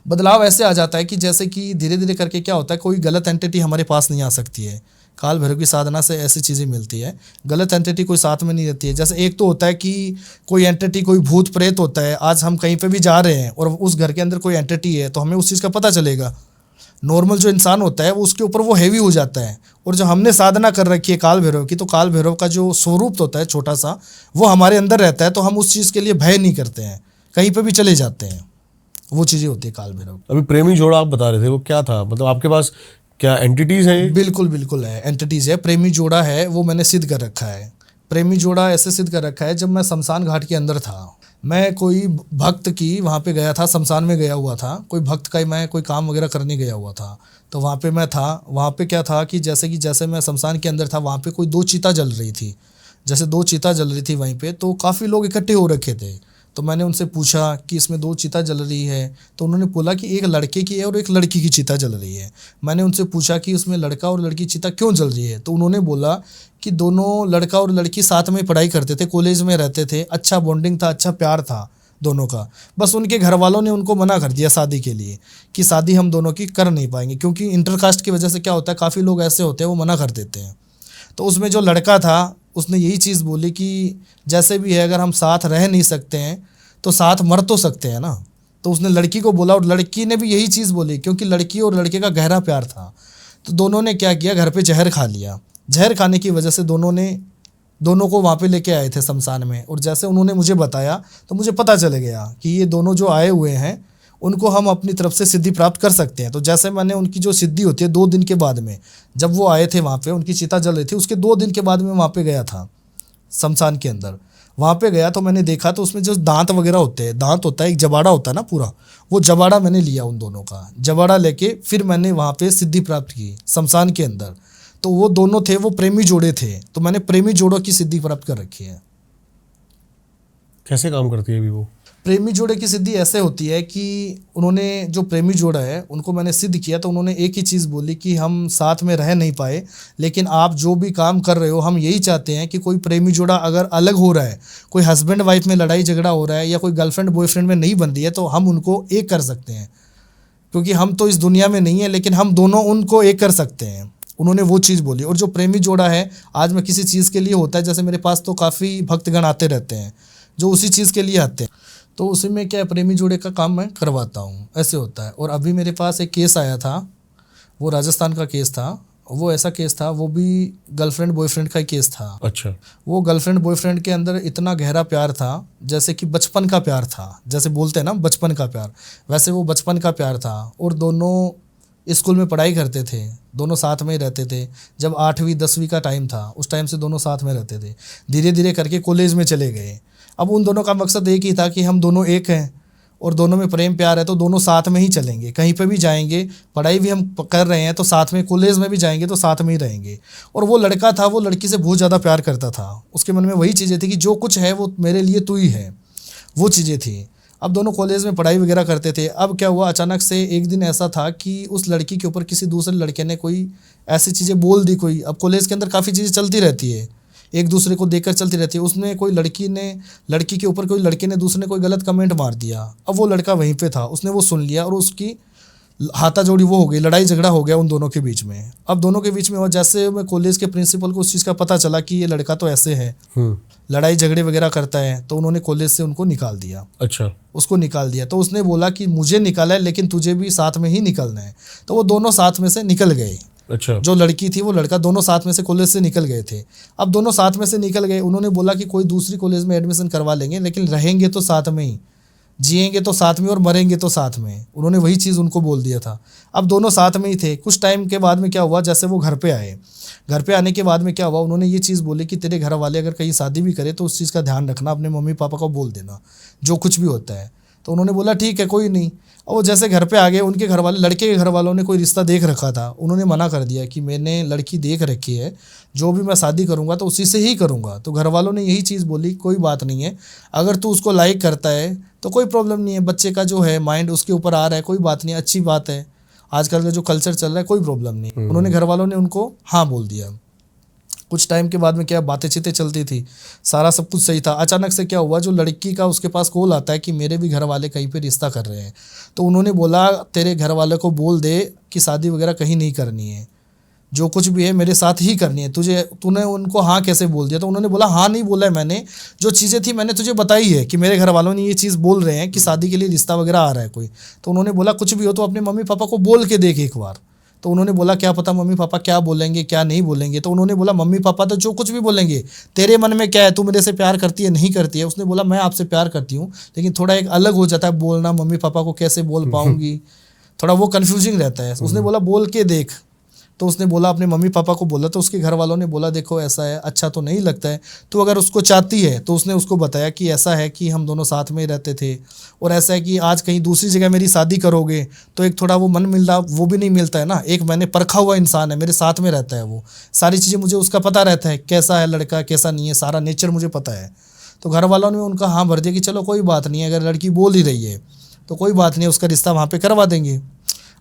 बदलाव ऐसे आ जाता है कि जैसे कि धीरे धीरे करके क्या होता है, कोई गलत एंटिटी हमारे पास नहीं आ सकती है। काल भैरव की साधना से ऐसी चीज़ें मिलती है, गलत एंटिटी कोई साथ में नहीं रहती है। जैसे एक तो होता है कि कोई एंटिटी, कोई भूत प्रेत होता है। आज हम कहीं पे भी जा रहे हैं और उस घर के अंदर कोई एंटिटी है तो हमें उस चीज़ का पता चलेगा। नॉर्मल जो इंसान होता है वो उसके ऊपर वो हैवी हो जाता है, और जो हमने साधना कर रखी है काल भैरव की, तो काल भैरव का जो स्वरूप होता है छोटा सा, वो हमारे अंदर रहता है, तो हम उस चीज़ के लिए भय नहीं करते हैं, कहीं पे भी चले जाते हैं। वो चीज़ें होती है काल भैरव। अभी प्रेमी जोड़ा आप बता रहे थे, वो क्या था? मतलब आपके पास क्या एंटिटीज हैं? बिल्कुल बिल्कुल है, एंटिटीज है। प्रेमी जोड़ा है, वो मैंने सिद्ध कर रखा है। प्रेमी जोड़ा ऐसे सिद्ध कर रखा है, जब मैं शमशान घाट के अंदर था, मैं कोई भक्त की वहाँ पे गया था, शमशान में गया हुआ था, कोई भक्त का मैं कोई काम वगैरह करने गया हुआ था, तो वहाँ पे मैं था। वहाँ पे क्या था कि जैसे मैं शमशान के अंदर था, वहाँ पे कोई 2 चीता जल रही थी। जैसे 2 चीता जल रही थी वहीं पे, तो काफ़ी लोग इकट्ठे हो रखे थे। तो मैंने उनसे पूछा कि इसमें 2 चीता जल रही है, तो उन्होंने बोला कि एक लड़के की है और एक लड़की की चीता जल रही है। मैंने उनसे पूछा कि उसमें लड़का और लड़की चीता क्यों जल रही है, तो उन्होंने बोला कि दोनों लड़का और लड़की साथ में पढ़ाई करते थे, कॉलेज में रहते थे, अच्छा बॉन्डिंग था, अच्छा प्यार था दोनों का। बस उनके घर वालों ने उनको मना कर दिया शादी के लिए, कि शादी हम दोनों की कर नहीं पाएंगे, क्योंकि इंटरकास्ट की वजह से क्या होता है, काफ़ी लोग ऐसे होते हैं वो मना कर देते हैं। तो उसमें जो लड़का था उसने यही चीज़ बोली कि जैसे भी है, अगर हम साथ रह नहीं सकते हैं तो साथ मर तो सकते हैं ना। तो उसने लड़की को बोला, और लड़की ने भी यही चीज़ बोली, क्योंकि लड़की और लड़के का गहरा प्यार था। तो दोनों ने क्या किया, घर पे जहर खा लिया। जहर खाने की वजह से दोनों को वहाँ पे लेके आए थे शमशान में, और जैसे उन्होंने मुझे बताया तो मुझे पता चल गया कि ये दोनों जो आए हुए हैं उनको हम अपनी तरफ से सिद्धि प्राप्त कर सकते हैं। तो जैसे मैंने उनकी जो सिद्धि होती है 2 दिन के बाद में, जब वो आए थे वहाँ पे, उनकी चिता जल रही थी, उसके 2 दिन के बाद में वहाँ पे गया था शमशान के अंदर। वहाँ पे गया तो मैंने देखा, तो उसमें जो दांत वगैरह होते हैं, दांत होता है, एक जबाड़ा होता है ना पूरा, वो जबाड़ा मैंने लिया उन दोनों का। जबाड़ा लेके फिर मैंने वहाँ पे सिद्धि प्राप्त की शमशान के अंदर। तो वो दोनों थे, वो प्रेमी जोड़े थे, तो मैंने प्रेमी जोड़ों की सिद्धि प्राप्त कर रखी है। कैसे काम करती है अभी वो? प्रेमी जोड़े की सिद्धि ऐसे होती है कि उन्होंने, जो प्रेमी जोड़ा है उनको मैंने सिद्ध किया, तो उन्होंने एक ही चीज़ बोली कि हम साथ में रह नहीं पाए, लेकिन आप जो भी काम कर रहे हो, हम यही चाहते हैं कि कोई प्रेमी जोड़ा अगर अलग हो रहा है, कोई हस्बैंड वाइफ में लड़ाई झगड़ा हो रहा है, या कोई गर्लफ्रेंड बॉयफ्रेंड में नहीं बन रही है, तो हम उनको एक कर सकते हैं, क्योंकि हम तो इस दुनिया में नहीं है, लेकिन हम दोनों उनको एक कर सकते हैं। उन्होंने वो चीज़ बोली। और जो प्रेमी जोड़ा है, आज मैं किसी चीज़ के लिए होता है, जैसे मेरे पास तो काफ़ी भक्तगण आते रहते हैं जो उसी चीज़ के लिए आते हैं, तो उसी में क्या प्रेमी जोड़े का काम मैं करवाता हूँ, ऐसे होता है। और अभी मेरे पास एक केस आया था, वो राजस्थान का केस था। वो ऐसा केस था, वो भी गर्लफ्रेंड बॉयफ्रेंड का केस था। अच्छा। वो गर्लफ्रेंड बॉयफ्रेंड के अंदर इतना गहरा प्यार था, जैसे कि बचपन का प्यार था, जैसे बोलते हैं ना बचपन का प्यार, वैसे वो बचपन का प्यार था। और दोनों स्कूल में पढ़ाई करते थे, दोनों साथ में ही रहते थे। जब 8वीं 10वीं का टाइम था, उस टाइम से दोनों साथ में रहते थे। धीरे धीरे करके कॉलेज में चले गए। अब उन दोनों का मकसद एक ही था कि हम दोनों एक हैं और दोनों में प्रेम प्यार है, तो दोनों साथ में ही चलेंगे, कहीं पे भी जाएंगे, पढ़ाई भी हम कर रहे हैं तो साथ में, कॉलेज में भी जाएंगे तो साथ में ही रहेंगे। और वो लड़का था, वो लड़की से बहुत ज़्यादा प्यार करता था। उसके मन में वही चीज़ें थी कि जो कुछ है वो मेरे लिए तू ही है, वो चीज़ें थी। अब दोनों कॉलेज में पढ़ाई वगैरह करते थे। अब क्या हुआ, अचानक से एक दिन ऐसा था कि उस लड़की के ऊपर किसी दूसरे लड़के ने कोई ऐसी चीज़ें बोल दी। कोई, अब कॉलेज के अंदर काफ़ी चीज़ें चलती रहती है, एक दूसरे को देखकर चलती रहती है। उसने कोई लड़की के ऊपर कोई लड़के ने, दूसरे ने कोई गलत कमेंट मार दिया। अब वो लड़का वहीं पे था, उसने वो सुन लिया और उसकी हाथाजोड़ी वो हो गई, लड़ाई झगड़ा हो गया उन दोनों के बीच में। अब दोनों के बीच में हुआ, जैसे मैं कॉलेज के प्रिंसिपल को उस चीज़ का पता चला कि ये लड़का तो ऐसे है, लड़ाई झगड़े वगैरह करता है, तो उन्होंने कॉलेज से उनको निकाल दिया। अच्छा। उसको निकाल दिया। तो उसने बोला कि मुझे निकाला है लेकिन तुझे भी साथ में ही निकलना है। तो वो दोनों साथ में से निकल गए। अच्छा। जो लड़की थी वो लड़का, दोनों साथ में से कॉलेज से निकल गए थे। अब दोनों साथ में से निकल गए, उन्होंने बोला कि कोई दूसरी कॉलेज में एडमिशन करवा लेंगे, लेकिन रहेंगे तो साथ में ही, जिएंगे तो साथ में और मरेंगे तो साथ में। उन्होंने वही चीज़ उनको बोल दिया था। अब दोनों साथ में ही थे। कुछ टाइम के बाद में क्या हुआ, जैसे वो घर पे आए, घर पे आने के बाद में क्या हुआ, उन्होंने ये चीज़ बोली कि तेरे घर वाले अगर कहीं शादी भी करे तो उस चीज़ का ध्यान रखना, अपने मम्मी पापा को बोल देना जो कुछ भी होता है। तो उन्होंने बोला ठीक है कोई नहीं। और वो जैसे घर पे आ गए, उनके घर वाले, लड़के के घर वालों ने कोई रिश्ता देख रखा था, उन्होंने मना कर दिया कि मैंने लड़की देख रखी है, जो भी मैं शादी करूंगा तो उसी से ही करूंगा। तो घर वालों ने यही चीज़ बोली, कोई बात नहीं है, अगर तू उसको लाइक करता है तो कोई प्रॉब्लम नहीं है, बच्चे का जो है माइंड उसके ऊपर आ रहा है, कोई बात नहीं, अच्छी बात है, आजकल का जो कल्चर चल रहा है कोई प्रॉब्लम नहीं। उन्होंने घर वालों ने उनको हाँ बोल दिया। कुछ टाइम के बाद में क्या बातें चीतें चलती थी, सारा सब कुछ सही था। अचानक से क्या हुआ, जो लड़की का उसके पास कॉल आता है कि मेरे भी घर वाले कहीं पे रिश्ता कर रहे हैं। तो उन्होंने बोला तेरे घर वाले को बोल दे कि शादी वगैरह कहीं नहीं करनी है, जो कुछ भी है मेरे साथ ही करनी है, तूने उनको हाँ कैसे बोल दिया। तो उन्होंने बोला हाँ नहीं बोला है मैंने, जो चीज़ें थी मैंने तुझे बताई है कि मेरे घर वालों ने ये चीज़ बोल रहे हैं कि शादी के लिए रिश्ता वगैरह आ रहा है कोई। तो उन्होंने बोला कुछ भी हो तो अपने मम्मी पापा को बोल के देख एक बार। तो उन्होंने बोला क्या पता मम्मी पापा क्या बोलेंगे क्या नहीं बोलेंगे। तो उन्होंने बोला मम्मी पापा तो जो कुछ भी बोलेंगे, तेरे मन में क्या है, तू मेरे से प्यार करती है नहीं करती है। उसने बोला मैं आपसे प्यार करती हूँ, लेकिन थोड़ा एक अलग हो जाता है बोलना, मम्मी पापा को कैसे बोल पाऊंगी, थोड़ा वो कन्फ्यूजिंग रहता है। उसने बोला बोल के देख। तो उसने बोला अपने मम्मी पापा को बोला, तो उसके घर वालों ने बोला देखो ऐसा है, अच्छा तो नहीं लगता है, तो अगर उसको चाहती है तो उसने उसको बताया कि ऐसा है कि हम दोनों साथ में ही रहते थे, और ऐसा है कि आज कहीं दूसरी जगह मेरी शादी करोगे तो एक थोड़ा वो मन मिलना वो भी नहीं मिलता है ना। एक मैंने परखा हुआ इंसान है, मेरे साथ में रहता है, वो सारी चीज़ें मुझे उसका पता रहता है, कैसा है लड़का कैसा नहीं है, सारा नेचर मुझे पता है। तो घर वालों ने उनका हाँ भर दिया कि चलो कोई बात नहीं है, अगर लड़की बोल ही रही है तो कोई बात नहीं, उसका रिश्ता वहाँ पर करवा देंगे।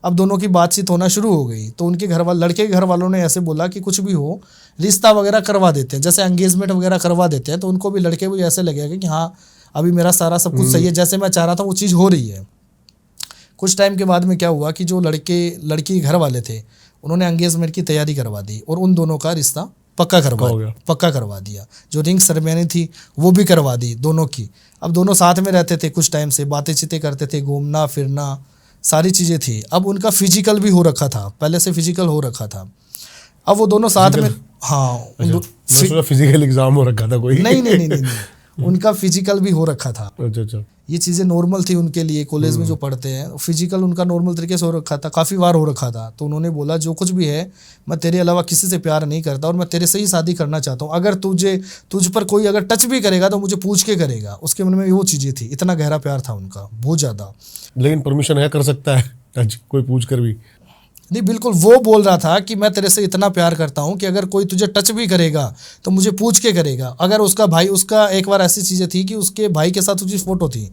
अब दोनों की बातचीत होना शुरू हो गई। तो उनके घर वाले, लड़के के घर वालों ने ऐसे बोला कि कुछ भी हो रिश्ता वगैरह करवा देते हैं, जैसे एंगेजमेंट वगैरह करवा देते हैं। तो उनको भी, लड़के को ऐसे लगेगा कि हाँ अभी मेरा सारा सब कुछ सही है, जैसे मैं चाह रहा था वो चीज़ हो रही है। कुछ टाइम के बाद में क्या हुआ कि जो लड़की के घर वाले थे उन्होंने एंगेजमेंट की तैयारी करवा दी और उन दोनों का रिश्ता पक्का करवा दिया। जो रिंग सेरेमनी थी वो भी करवा दी दोनों की। अब दोनों साथ में रहते थे, कुछ टाइम से बातें चीतें करते थे, घूमना फिरना सारी चीज़ें थी। अब उनका फिजिकल भी हो रखा था, पहले से फिजिकल हो रखा था। अब वो दोनों साथ में, हाँ फिजिकल एग्जाम हो रखा था कोई? नहीं, उनका फिजिकल भी हो रखा था। अच्छा। ये चीज़ें नॉर्मल थी उनके लिए, कॉलेज में जो पढ़ते हैं फिजिकल उनका नॉर्मल तरीके से हो रखा था, काफ़ी बार हो रखा था। तो उन्होंने बोला जो कुछ भी है मैं तेरे अलावा किसी से प्यार नहीं करता और मैं तेरे से ही शादी करना चाहता हूँ, अगर तुझ पर कोई अगर टच भी करेगा तो मुझे पूछ के करेगा। उसके मन में वो चीज़ें थी, इतना गहरा प्यार था उनका, बहुत ज़्यादा। लेकिन परमिशन है, कर सकता है टच कोई पूछ कर भी? नहीं बिल्कुल, वो बोल रहा था कि मैं तेरे से इतना प्यार करता हूँ कि अगर कोई तुझे टच भी करेगा तो मुझे पूछ के करेगा। अगर उसका भाई, उसका एक बार ऐसी चीज़ें थी कि उसके भाई के साथ उसकी फ़ोटो थी,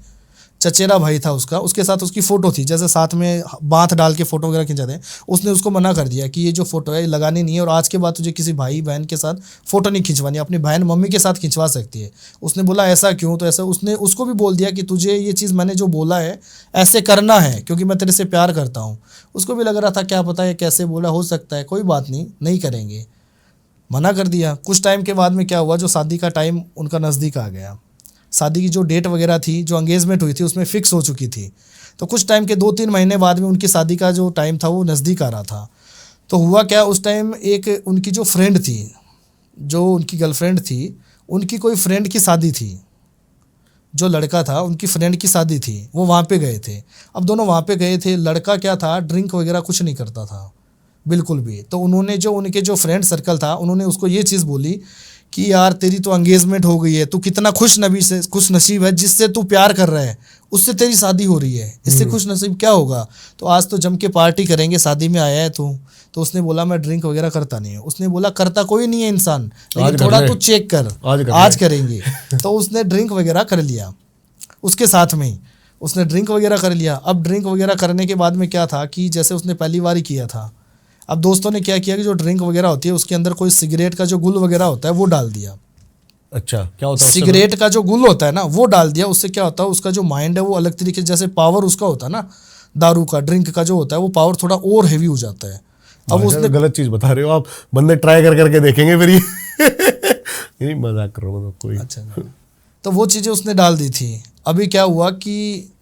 चचेरा भाई था उसका, उसके साथ उसकी फ़ोटो थी, जैसे साथ में बाँथ डाल के फ़ोटो वगैरह खिंचाते हैं। उसने उसको मना कर दिया कि ये जो फ़ोटो है ये लगानी नहीं है और आज के बाद तुझे किसी भाई बहन के साथ फ़ोटो नहीं खिंचवानी, अपनी बहन मम्मी के साथ खिंचवा सकती है। उसने बोला ऐसा क्यों? तो ऐसा उसने उसको भी बोल दिया कि तुझे ये चीज़ मैंने जो बोला है ऐसे करना है क्योंकि मैं तेरे से प्यार करता हूँ। उसको भी लग रहा था क्या पता है कैसे बोला, हो सकता है, कोई बात नहीं करेंगे, मना कर दिया। कुछ टाइम के बाद में क्या हुआ, जो शादी का टाइम उनका नज़दीक आ गया, शादी की जो डेट वगैरह थी, जो एंगेजमेंट हुई थी उसमें फ़िक्स हो चुकी थी। तो कुछ टाइम के 2-3 महीने बाद में उनकी शादी का जो टाइम था वो नज़दीक आ रहा था। तो हुआ क्या, उस टाइम एक उनकी जो फ्रेंड थी, जो उनकी गर्लफ्रेंड थी, उनकी कोई फ्रेंड की शादी थी, जो लड़का था उनकी फ्रेंड की शादी थी, वो वहाँ पे गए थे। अब दोनों वहाँ पे गए थे, लड़का क्या था, ड्रिंक वगैरह कुछ नहीं करता था बिल्कुल भी। तो उन्होंने जो उनके जो फ्रेंड सर्कल था उन्होंने उसको ये चीज़ बोली कि यार तेरी तो एंगेजमेंट हो गई है, तू कितना खुश नसीब है, जिससे तू प्यार कर रहा है उससे तेरी शादी हो रही है, इससे खुश नसीब क्या होगा? तो आज तो जम के पार्टी करेंगे, शादी में आया है तू। तो उसने बोला मैं ड्रिंक वगैरह करता नहीं है। उसने बोला करता कोई नहीं है इंसान, लेकिन थोड़ा तू चेक कर, आज करेंगे। तो उसने ड्रिंक वगैरह कर लिया, उसके साथ में ही उसने ड्रिंक वगैरह कर लिया। अब ड्रिंक वगैरह करने के बाद में क्या था कि जैसे उसने पहली बार ही किया था, अब दोस्तों ने क्या किया कि जो ड्रिंक वगैरह होती है उसके अंदर कोई सिगरेट का जो गुल वगैरह होता है वो डाल दिया। अच्छा, क्या होता है? सिगरेट का जो गुल होता है ना वो डाल दिया। उससे क्या होता है, उसका जो माइंड है वो अलग तरीके से, जैसे पावर उसका होता है ना दारू का, ड्रिंक का जो होता है वो पावर थोड़ा और हेवी हो जाता है। अब उसने गलत चीज बता रहे हो आप, बंदे ट्राई करके देखेंगे फिर ये मजाक कर रहा हूँ कोई। अच्छा, तो वो चीज़ें उसने डाल दी थी। अभी क्या हुआ कि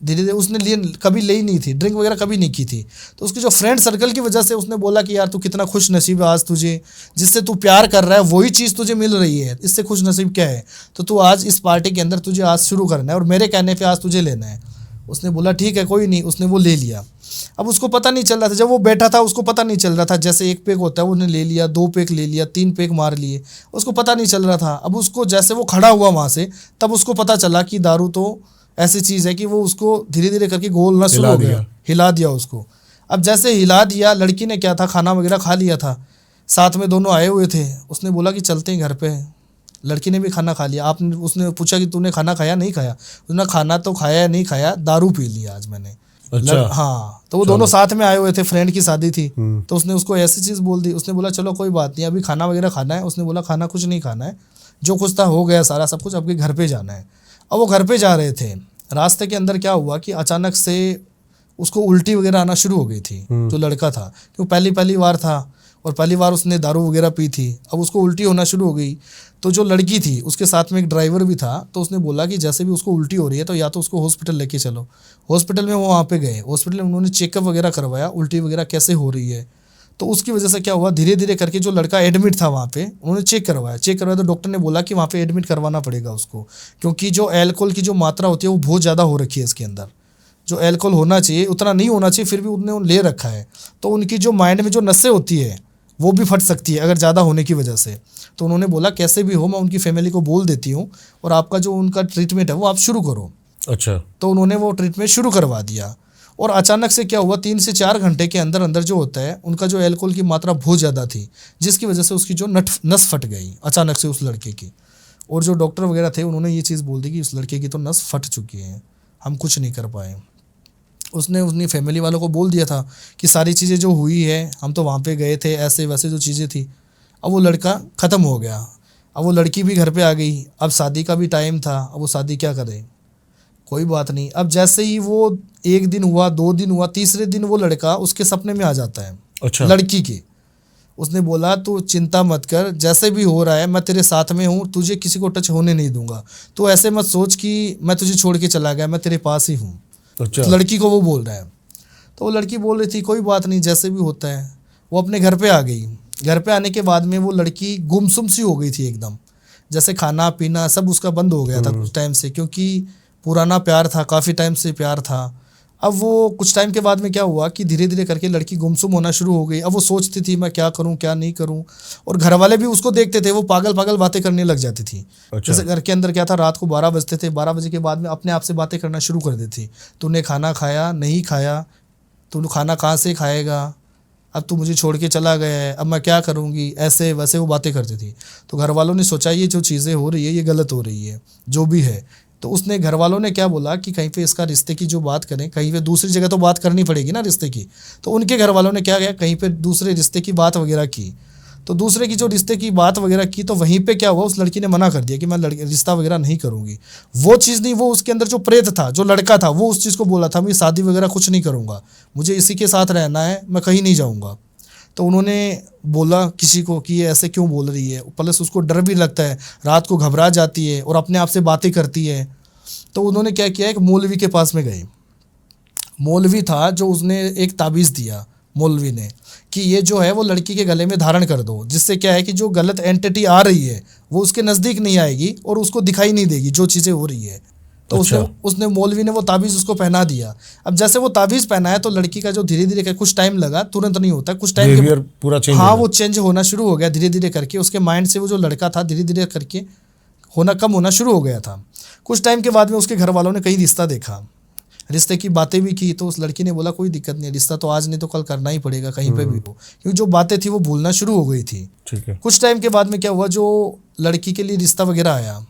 धीरे धीरे उसने कभी ली नहीं थी, ड्रिंक वगैरह कभी नहीं की थी। तो उसकी जो फ्रेंड सर्कल की वजह से उसने बोला कि यार तू कितना खुश नसीब है आज, तुझे जिससे तू प्यार कर रहा है वही चीज़ तुझे मिल रही है, इससे खुश नसीब क्या है। तो तू आज इस पार्टी के अंदर तुझे आज शुरू करना है और मेरे कहने पर आज तुझे लेना है। उसने बोला ठीक है कोई नहीं, उसने वो ले लिया। अब उसको पता नहीं चल रहा था, जब वो बैठा था उसको पता नहीं चल रहा था, जैसे एक पेक होता है उसने ले लिया, 2 पेक ले लिया, 3 पेक मार लिए, उसको पता नहीं चल रहा था। अब उसको जैसे वो खड़ा हुआ वहाँ से, तब उसको पता चला कि दारू तो ऐसी चीज़ है कि वो उसको धीरे धीरे करके गोलना शुरू हो गया, हिला दिया उसको। अब जैसे हिला दिया, लड़की ने क्या था खाना वगैरह खा लिया था, साथ में दोनों आए हुए थे। उसने बोला कि चलते हैं घर पे। लड़की ने भी खाना खा लिया। उसने पूछा कि तूने खाना खाया नहीं खाया, उसने खाना तो खाया नहीं खाया, दारू पी लिया आज मैंने। अच्छा। हाँ, तो वो दोनों साथ में आए हुए थे, फ्रेंड की शादी थी। तो उसने उसको ऐसी चीज़ बोल दी। उसने बोला चलो कोई बात नहीं, अभी खाना वगैरह खाना है। उसने बोला खाना कुछ नहीं खाना है, जो कुछ था हो गया सारा सब कुछ, आपके घर पे जाना है। अब वो घर पे जा रहे थे, रास्ते के अंदर क्या हुआ कि अचानक से उसको उल्टी वगैरह आना शुरू हो गई थी। जो लड़का था, क्यों पहली बार था और पहली बार उसने दारू वगैरह पी थी, अब उसको उल्टी होना शुरू हो गई। तो जो लड़की थी उसके साथ में एक ड्राइवर भी था, तो उसने बोला कि जैसे भी उसको उल्टी हो रही है तो या तो उसको हॉस्पिटल लेके चलो। हॉस्पिटल में वो वहाँ पे गए, हॉस्पिटल में उन्होंने चेकअप वगैरह करवाया, उल्टी वगैरह कैसे हो रही है। तो उसकी वजह से क्या हुआ, धीरे धीरे करके जो लड़का एडमिट था वहाँ पे, उन्होंने चेक करवाया तो डॉक्टर ने बोला कि वहाँ पे एडमिट करवाना पड़ेगा उसको, क्योंकि जो एल्कोहल की जो मात्रा होती है वो बहुत ज़्यादा हो रखी है इसके अंदर। जो एल्कोहल होना चाहिए उतना नहीं होना चाहिए, फिर भी उन्होंने ले रखा है। तो उनकी जो माइंड में जो नसें होती है वो भी फट सकती है अगर ज़्यादा होने की वजह से। तो उन्होंने बोला कैसे भी हो मैं उनकी फैमिली को बोल देती हूँ और आपका जो उनका ट्रीटमेंट है वो आप शुरू करो। अच्छा। तो उन्होंने वो ट्रीटमेंट शुरू करवा दिया। और अचानक से क्या हुआ, 3 से 4 घंटे के अंदर अंदर जो होता है उनका जो एल्कोहल की मात्रा बहुत ज़्यादा थी, जिसकी वजह से उसकी जो नस फट गई अचानक से उस लड़के की। और जो डॉक्टर वगैरह थे उन्होंने ये चीज़ बोल दी कि उस लड़के की तो नस फट चुकी है, हम कुछ नहीं कर पाए। उसने अपनी फैमिली वालों को बोल दिया था कि सारी चीज़ें जो हुई है हम तो वहाँ पे गए थे, ऐसे वैसे जो चीज़ें थी। अब वो लड़का ख़त्म हो गया, अब वो लड़की भी घर पे आ गई, अब शादी का भी टाइम था, अब वो शादी क्या करे, कोई बात नहीं। अब जैसे ही वो 1 दिन हुआ, 2 दिन हुआ, तीसरे दिन वो लड़का उसके सपने में आ जाता है। अच्छा। लड़की के। उसने बोला तू चिंता मत कर, जैसे भी हो रहा है मैं तेरे साथ में हूँ, तुझे किसी को टच होने नहीं दूंगा, तो ऐसे मत सोच कि मैं तुझे छोड़ के चला गया, मैं तेरे पास ही हूँ। अच्छा। तो लड़की को वो बोल रहा है। तो वो लड़की बोल रही थी कोई बात नहीं जैसे भी होता है। वो अपने घर पे आ गई। घर पे आने के बाद में वो लड़की गुमसुम सी हो गई थी एकदम, जैसे खाना पीना सब उसका बंद हो गया था कुछ टाइम से, क्योंकि पुराना प्यार था, काफ़ी टाइम से प्यार था। अब वो कुछ टाइम के बाद में क्या हुआ कि धीरे धीरे करके लड़की गुमसुम होना शुरू हो गई। अब वो सोचती थी मैं क्या करूं क्या नहीं करूं, और घर वाले भी उसको देखते थे, वो पागल पागल बातें करने लग जाती थी। अच्छा। जैसे घर के अंदर क्या था, रात को 12 बजते थे, 12 बजे के बाद में अपने आप से बातें करना शुरू कर देती। तूने खाना खाया नहीं खाया, तू खाना कहाँ से खाएगा, अब तू मुझे छोड़ के चला गया है, अब मैं क्या करूँगी, ऐसे वैसे वो बातें करती थी। तो घर वालों ने सोचा ये जो चीज़ें हो रही है ये गलत हो रही है जो भी है। तो उसने घर वालों ने क्या बोला कि कहीं पे इसका रिश्ते की जो बात करें, कहीं पे दूसरी जगह तो बात करनी पड़ेगी ना रिश्ते की। तो उनके घर वालों ने क्या किया, कहीं पे दूसरे रिश्ते की बात वगैरह की। तो दूसरे की जो रिश्ते की बात वगैरह की, तो वहीं पे क्या हुआ, उस लड़की ने मना कर दिया कि मैं रिश्ता वगैरह नहीं करूँगी। वो चीज़ नहीं, वो उसके अंदर जो प्रेत था, जो लड़का था, वो उस चीज़ को बोला था मैं शादी वगैरह कुछ नहीं करूँगा, मुझे इसी के साथ रहना है, मैं कहीं नहीं जाऊँगा। तो उन्होंने बोला किसी को कि ये ऐसे क्यों बोल रही है, प्लस उसको डर भी लगता है, रात को घबरा जाती है और अपने आप से बातें करती है। तो उन्होंने क्या किया, एक मौलवी के पास में गए। मौलवी था जो उसने एक ताबीज़ दिया मौलवी ने कि ये जो है वो लड़की के गले में धारण कर दो, जिससे क्या है कि जो गलत एंटिटी आ रही है वो उसके नज़दीक नहीं आएगी और उसको दिखाई नहीं देगी जो चीज़ें हो रही है। तो अच्छा। उसने मौलवी ने वो ताबीज़ उसको पहना दिया। अब जैसे वो ताबीज़ पहनाया तो लड़की का जो धीरे धीरे कुछ टाइम लगा, तुरंत नहीं होता, कुछ टाइम बिहेवियर पूरा चेंज। हाँ, वो चेंज होना शुरू हो गया धीरे धीरे करके। उसके माइंड से वो जो लड़का था धीरे धीरे करके कम होना शुरू हो गया था। कुछ टाइम के बाद में उसके घर वालों ने कहीं रिश्ता देखा, रिश्ते की बातें भी की। तो उस लड़की ने बोला कोई दिक्कत नहीं, रिश्ता तो आज नहीं तो कल करना ही पड़ेगा कहीं पे भी हो, क्योंकि जो बातें थी वो भूलना शुरू हो गई थी। ठीक है। कुछ टाइम के बाद में क्या हुआ, जो लड़की के लिए रिश्ता वगैरह आया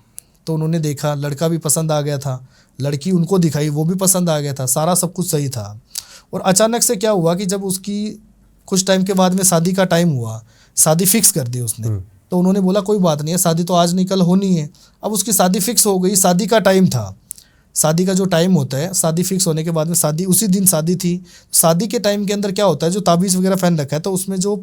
तो उन्होंने देखा, लड़का भी पसंद आ गया था, लड़की उनको दिखाई, वो भी पसंद आ गया था, सारा सब कुछ सही था। और अचानक से क्या हुआ कि जब उसकी कुछ टाइम के बाद में शादी का टाइम हुआ, शादी फिक्स कर दी उसने। तो उन्होंने बोला कोई बात नहीं है, शादी तो आज नहीं कल होनी है। अब उसकी शादी फिक्स हो गई, शादी का टाइम था, शादी का जो टाइम होता है, शादी फिक्स होने के बाद में शादी उसी दिन शादी थी। शादी के टाइम के अंदर क्या होता है, जो ताबीज़ वगैरह पहन रखा है तो उसमें जो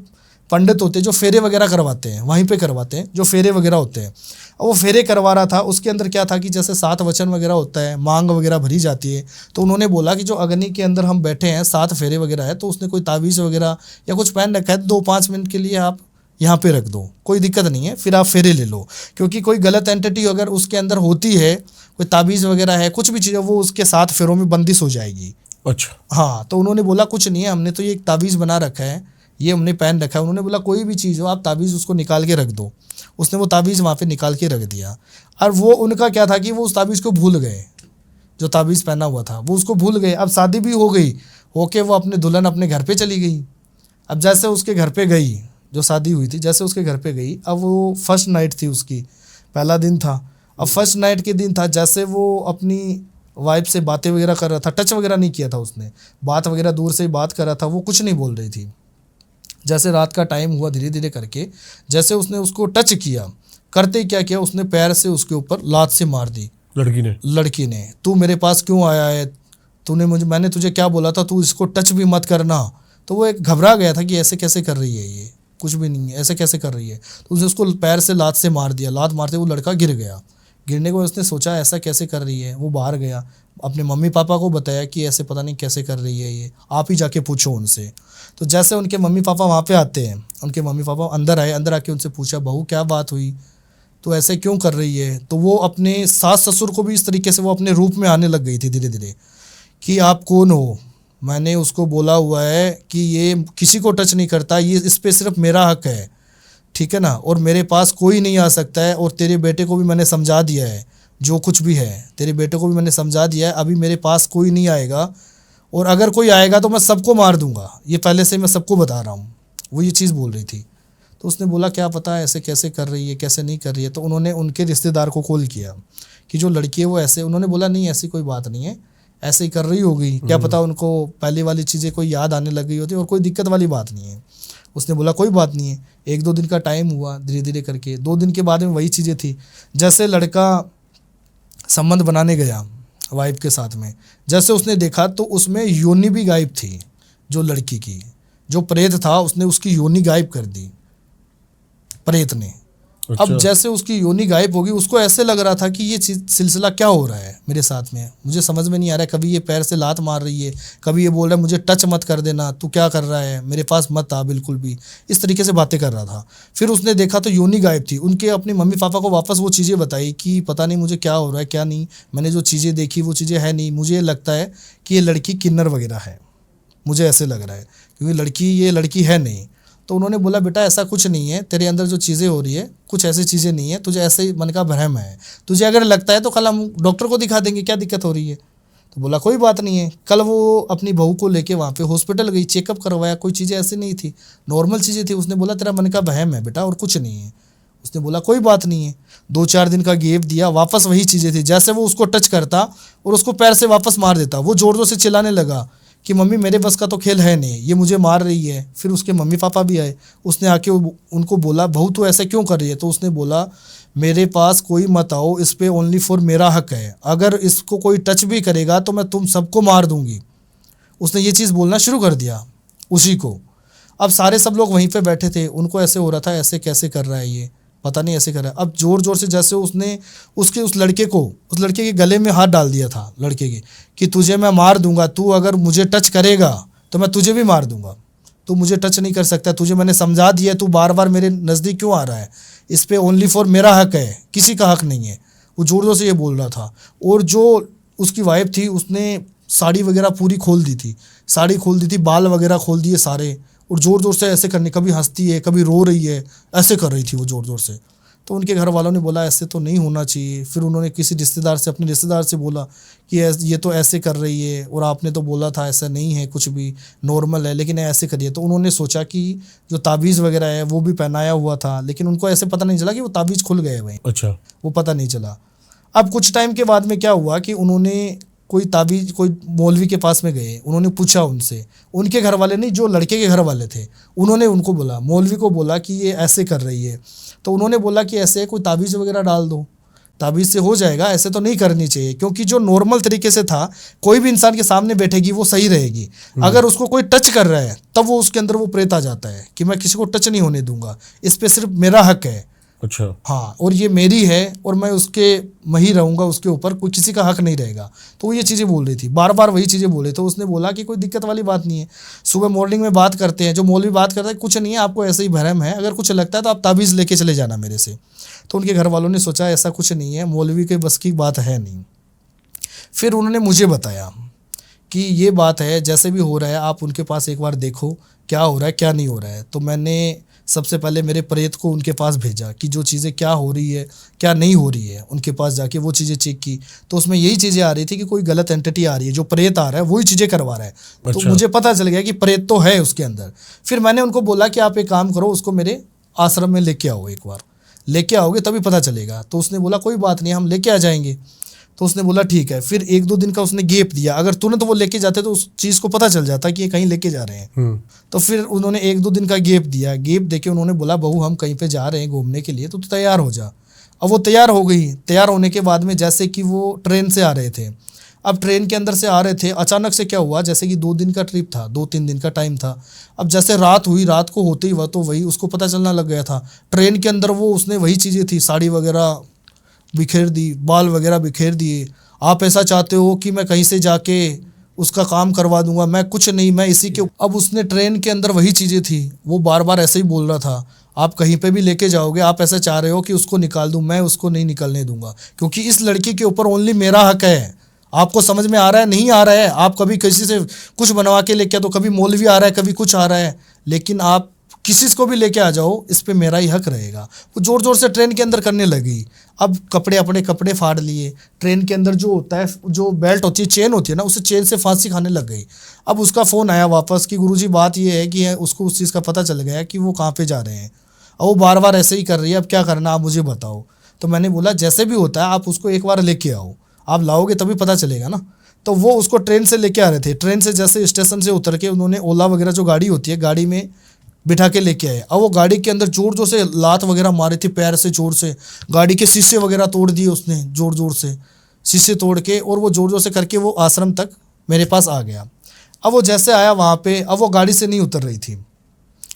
पंडित होते हैं जो फेरे वगैरह करवाते हैं, वहीं पे करवाते हैं जो फेरे वगैरह होते हैं। और वो फेरे करवा रहा था, उसके अंदर क्या था कि जैसे 7 वचन वगैरह होता है, मांग वगैरह भरी जाती है। तो उन्होंने बोला कि जो अग्नि के अंदर हम बैठे हैं, 7 फेरे वगैरह है, तो उसने कोई तावीज़ वगैरह या कुछ पहन रखा है, 2-5 मिनट के लिए आप यहाँ पे रख दो, कोई दिक्कत नहीं है, फिर आप फेरे ले लो। क्योंकि कोई गलत एंटिटी अगर उसके अंदर होती है, कोई तावीज़ वगैरह है, कुछ भी चीज़ है, वो उसके 7 फेरों में बंदिश हो जाएगी। अच्छा। हाँ, तो उन्होंने बोला कुछ नहीं है, हमने तो ये एक तावीज़ बना रखा है, ये हमने पहन रखा है। उन्होंने बोला कोई भी चीज़ हो, आप तावीज़ उसको निकाल के रख दो। उसने वो तावीज़ वहाँ पे निकाल के रख दिया। और वो उनका क्या था कि वो उस तावीज़ को भूल गए, जो तावीज़ पहना हुआ था वो उसको भूल गए। अब शादी भी हो गई, होके वो अपने दुल्हन अपने घर पे चली गई। अब जैसे उसके घर पे गई, जो शादी हुई थी, जैसे उसके घर पे गई, अब वो फर्स्ट नाइट थी उसकी, पहला दिन था। अब फर्स्ट नाइट के दिन था, जैसे वो अपनी वाइफ से बातें वगैरह कर रहा था, टच वगैरह नहीं किया था उसने, बात वगैरह दूर से ही बात कर रहा था, वो कुछ नहीं बोल रही थी। जैसे रात का टाइम हुआ, धीरे धीरे करके जैसे उसने उसको टच किया, करते ही क्या किया, उसने पैर से उसके ऊपर लात से मार दी लड़की ने। तू मेरे पास क्यों आया है, मैंने तुझे क्या बोला था, तू इसको टच भी मत करना। तो वो एक घबरा गया था कि ऐसे कैसे कर रही है, ये कुछ भी नहीं है, ऐसे कैसे कर रही है। तो उसने उसको पैर से लात से मार दिया। लात मारते वो लड़का गिर गया। गिरने को उसने सोचा ऐसा कैसे कर रही है, वो बाहर गया, अपने मम्मी पापा को बताया कि ऐसे पता नहीं कैसे कर रही है ये, आप ही जाके पूछो उनसे। तो जैसे उनके मम्मी पापा वहाँ पे आते हैं, उनके मम्मी पापा अंदर आए, अंदर आके उनसे पूछा, बहू क्या बात हुई, तो ऐसे क्यों कर रही है। तो वो अपने सास ससुर को भी इस तरीके से वो अपने रूप में आने लग गई थी धीरे धीरे, कि आप कौन हो, मैंने उसको बोला हुआ है कि ये किसी को टच नहीं करता, ये इस पर सिर्फ मेरा हक है, ठीक है ना, और मेरे पास कोई नहीं आ सकता है। और तेरे बेटे को भी मैंने समझा दिया है, जो कुछ भी है तेरे बेटे को भी मैंने समझा दिया है, अभी मेरे पास कोई नहीं आएगा, और अगर कोई आएगा तो मैं सबको मार दूंगा, ये पहले से मैं सबको बता रहा हूँ। वो ये चीज़ बोल रही थी। तो उसने बोला क्या पता ऐसे कैसे कर रही है, कैसे नहीं कर रही है। तो उन्होंने उनके रिश्तेदार को कॉल किया कि जो लड़की है वो ऐसे, उन्होंने बोला नहीं ऐसी कोई बात नहीं है, ऐसे ही कर रही होगी, क्या पता उनको पहले वाली चीज़ें कोई याद आने लग गई होती और कोई दिक्कत वाली बात नहीं है। उसने बोला कोई बात नहीं है। 1-2 दिन का टाइम हुआ, धीरे धीरे करके 2 दिन के बाद में वही चीज़ें थी। जैसे लड़का संबंध बनाने गया वाइफ के साथ में, जैसे उसने देखा तो उसमें योनि भी गायब थी, जो लड़की की, जो प्रेत था उसने उसकी योनि गायब कर दी, प्रेत ने। अच्छा। अब जैसे उसकी योनि गायब होगी, उसको ऐसे लग रहा था कि ये सिलसिला क्या हो रहा है मेरे साथ में, मुझे समझ में नहीं आ रहा है। कभी ये पैर से लात मार रही है, कभी ये बोल रहा है मुझे टच मत कर देना, तू क्या कर रहा है, मेरे पास मत आ बिल्कुल भी, इस तरीके से बातें कर रहा था। फिर उसने देखा तो योनि गायब थी। उनके अपने मम्मी पापा को वापस वो चीज़ें बताई कि पता नहीं मुझे क्या हो रहा है, क्या नहीं, मैंने जो चीज़ें देखी वो चीज़ें है नहीं, मुझे लगता है कि ये लड़की किन्नर वगैरह है, मुझे ऐसे लग रहा है, क्योंकि ये लड़की है नहीं। तो उन्होंने बोला बेटा ऐसा कुछ नहीं है, तेरे अंदर जो चीज़ें हो रही है कुछ ऐसी चीज़ें नहीं है, तुझे ऐसे ही मन का भ्रम है, तुझे अगर लगता है तो कल हम डॉक्टर को दिखा देंगे, क्या दिक्कत हो रही है। तो बोला कोई बात नहीं है। कल वो अपनी बहू को लेके वहाँ पे हॉस्पिटल गई, चेकअप करवाया, कोई चीज़ें ऐसी नहीं थी, नॉर्मल चीज़ें थी। उसने बोला तेरा मन का वहम है बेटा और कुछ नहीं है। उसने बोला कोई बात नहीं है। 2-4 दिन का गैप दिया, वापस वही चीज़ें थी। जैसे वो उसको टच करता और उसको पैर से वापस मार देता, वो जोर जोर से चिल्लाने लगा कि मम्मी मेरे बस का तो खेल है नहीं, ये मुझे मार रही है। फिर उसके मम्मी पापा भी आए, उसने आके उनको बोला बहू तो ऐसे क्यों कर रही है। तो उसने बोला मेरे पास कोई मत आओ, इस पे ओनली फॉर मेरा हक है, अगर इसको कोई टच भी करेगा तो मैं तुम सबको मार दूंगी। उसने ये चीज़ बोलना शुरू कर दिया उसी को। अब सारे सब लोग वहीं पे बैठे थे, उनको ऐसे हो रहा था ऐसे कैसे कर रहा है ये, पता नहीं ऐसे कर रहा है। अब जोर जोर से जैसे उसने उस लड़के के गले में हाथ डाल दिया था, लड़के के, कि तुझे मैं मार दूंगा, तू अगर मुझे टच करेगा तो मैं तुझे भी मार दूंगा, तू मुझे टच नहीं कर सकता, तुझे मैंने समझा दिया, तू बार बार मेरे नज़दीक क्यों आ रहा है, इस पे ओनली फॉर मेरा हक है, किसी का हक नहीं है। वो जोर जोर से ये बोल रहा था। और जो उसकी वाइफ थी उसने साड़ी वगैरह पूरी खोल दी थी, साड़ी खोल दी थी, बाल वगैरह खोल दिए सारे, और ज़ोर ज़ोर से ऐसे करने, कभी हंसती है कभी रो रही है, ऐसे कर रही थी वो ज़ोर ज़ोर से। तो उनके घर वालों ने बोला ऐसे तो नहीं होना चाहिए। फिर उन्होंने किसी रिश्तेदार से, अपने रिश्तेदार से बोला कि ये तो ऐसे कर रही है और आपने तो बोला था ऐसा नहीं है, कुछ भी नॉर्मल है, लेकिन ऐसे करिए। तो उन्होंने सोचा कि जो ताबीज़ वगैरह है वो भी पहनाया हुआ था, लेकिन उनको ऐसे पता नहीं चला कि वो ताबीज़ खुल गए वहीं। अच्छा। वो पता नहीं चला। अब कुछ टाइम के बाद में क्या हुआ कि उन्होंने कोई ताबीज़, कोई मौलवी के पास में गए, उन्होंने पूछा उनसे, उनके घर वाले नहीं, जो लड़के के घर वाले थे, उन्होंने उनको बोला, मौलवी को बोला कि ये ऐसे कर रही है। तो उन्होंने बोला कि ऐसे कोई ताबीज़ वगैरह डाल दो। ताबीज़ से हो जाएगा, ऐसे तो नहीं करनी चाहिए, क्योंकि जो नॉर्मल तरीके से था, कोई भी इंसान के सामने बैठेगी वो सही रहेगी। अगर उसको कोई टच कर रहा है तब वो उसके अंदर वो प्रेत आ जाता है कि मैं किसी को टच नहीं होने दूंगा, इस पे सिर्फ मेरा हक है। अच्छा। हाँ, और ये मेरी है और मैं उसके वहीं रहूंगा, उसके ऊपर कोई किसी का हक नहीं रहेगा। तो वो ये चीज़ें बोल रही थी, बार बार वही चीज़ें बोले। तो उसने बोला कि कोई दिक्कत वाली बात नहीं है, सुबह मॉर्निंग में बात करते हैं, जो मौलवी बात करता है, कुछ नहीं है, आपको ऐसे ही भरम है, अगर कुछ लगता है तो आप ताबीज़ लेके चले जाना मेरे से। तो उनके घर वालों ने सोचा ऐसा कुछ नहीं है, मौलवी के बस की बात है नहीं। फिर उन्होंने मुझे बताया कि ये बात है, जैसे भी हो रहा है आप उनके पास एक बार देखो क्या हो रहा है क्या नहीं हो रहा है। तो मैंने सबसे पहले मेरे प्रेत को उनके पास भेजा कि जो चीज़ें क्या हो रही है क्या नहीं हो रही है, उनके पास जाके वो चीज़ें चेक की। तो उसमें यही चीज़ें आ रही थी कि कोई गलत एंटिटी आ रही है, जो प्रेत आ रहा है वही चीज़ें करवा रहा है। तो अच्छा। मुझे पता चल गया कि प्रेत तो है उसके अंदर। फिर मैंने उनको बोला कि आप एक काम करो, उसको मेरे आश्रम में लेके आओ, एक बार लेके आओगे तभी पता चलेगा। तो उसने बोला कोई बात नहीं, हम लेके आ जाएंगे। तो उसने बोला ठीक है। फिर 1-2 दिन का उसने गैप दिया, अगर तुरंत वो लेके जाते तो उस चीज़ को पता चल जाता कि ये कहीं लेके जा रहे हैं। तो फिर उन्होंने 1-2 दिन का गैप दिया। गैप देके उन्होंने बोला बहू हम कहीं पे जा रहे हैं घूमने के लिए, तो तैयार हो जा। अब वो तैयार हो गई। तैयार होने के बाद में जैसे कि वो ट्रेन से आ रहे थे, अब ट्रेन के अंदर से आ रहे थे, अचानक से क्या हुआ, जैसे कि 2 दिन का ट्रिप था, 2-3 दिन का टाइम था। अब जैसे रात हुई, रात को होते ही वह तो वही उसको पता चलना लग गया था। ट्रेन के अंदर वो उसने वही चीज़ें थी, साड़ी वगैरह बिखेर दी, बाल वगैरह बिखेर दिए। आप ऐसा चाहते हो कि मैं कहीं से जाके उसका काम करवा दूंगा, मैं कुछ नहीं, मैं इसी के। अब उसने ट्रेन के अंदर वही चीज़ें थी, वो बार बार ऐसे ही बोल रहा था, आप कहीं पे भी लेके जाओगे, आप ऐसा चाह रहे हो कि उसको निकाल दूं, मैं उसको नहीं निकलने दूंगा, क्योंकि इस लड़की के ऊपर ओनली मेरा हक है। आपको समझ में आ रहा है नहीं आ रहा है, आप कभी किसी से कुछ बनवा के लेके, तो कभी मौलवी आ रहा है, कभी कुछ आ रहा है, लेकिन आप किसी को भी लेके आ जाओ, इस पे मेरा ही हक रहेगा। वो ज़ोर ज़ोर से ट्रेन के अंदर करने लगी। अब अपने कपड़े फाड़ लिए। ट्रेन के अंदर जो होता है, जो बेल्ट होती है, चेन होती है ना, उसे चेन से फांसी खाने लग गई। अब उसका फ़ोन आया वापस कि गुरुजी बात ये है कि उसको उस चीज़ का पता चल गया कि वो कहाँ पे जा रहे हैं, और वो बार बार ऐसे ही कर रही है, अब क्या करना आप मुझे बताओ। तो मैंने बोला जैसे भी होता है आप उसको एक बार लेके आओ, आप लाओगे तभी पता चलेगा ना। तो वो उसको ट्रेन से लेके आ रहे थे। ट्रेन से जैसे स्टेशन से उतर के उन्होंने ओला वगैरह जो गाड़ी होती है, गाड़ी में बिठा के लेके आए। अब वो गाड़ी के अंदर जोर जोर से लात वगैरह मारी थी, पैर से जोर से, गाड़ी के शीशे वगैरह तोड़ दिए उसने, जोर जोर से शीशे तोड़ के, और वो जोर जोर से करके वो आश्रम तक मेरे पास आ गया। अब वो जैसे आया वहाँ पे, अब वो गाड़ी से नहीं उतर रही थी,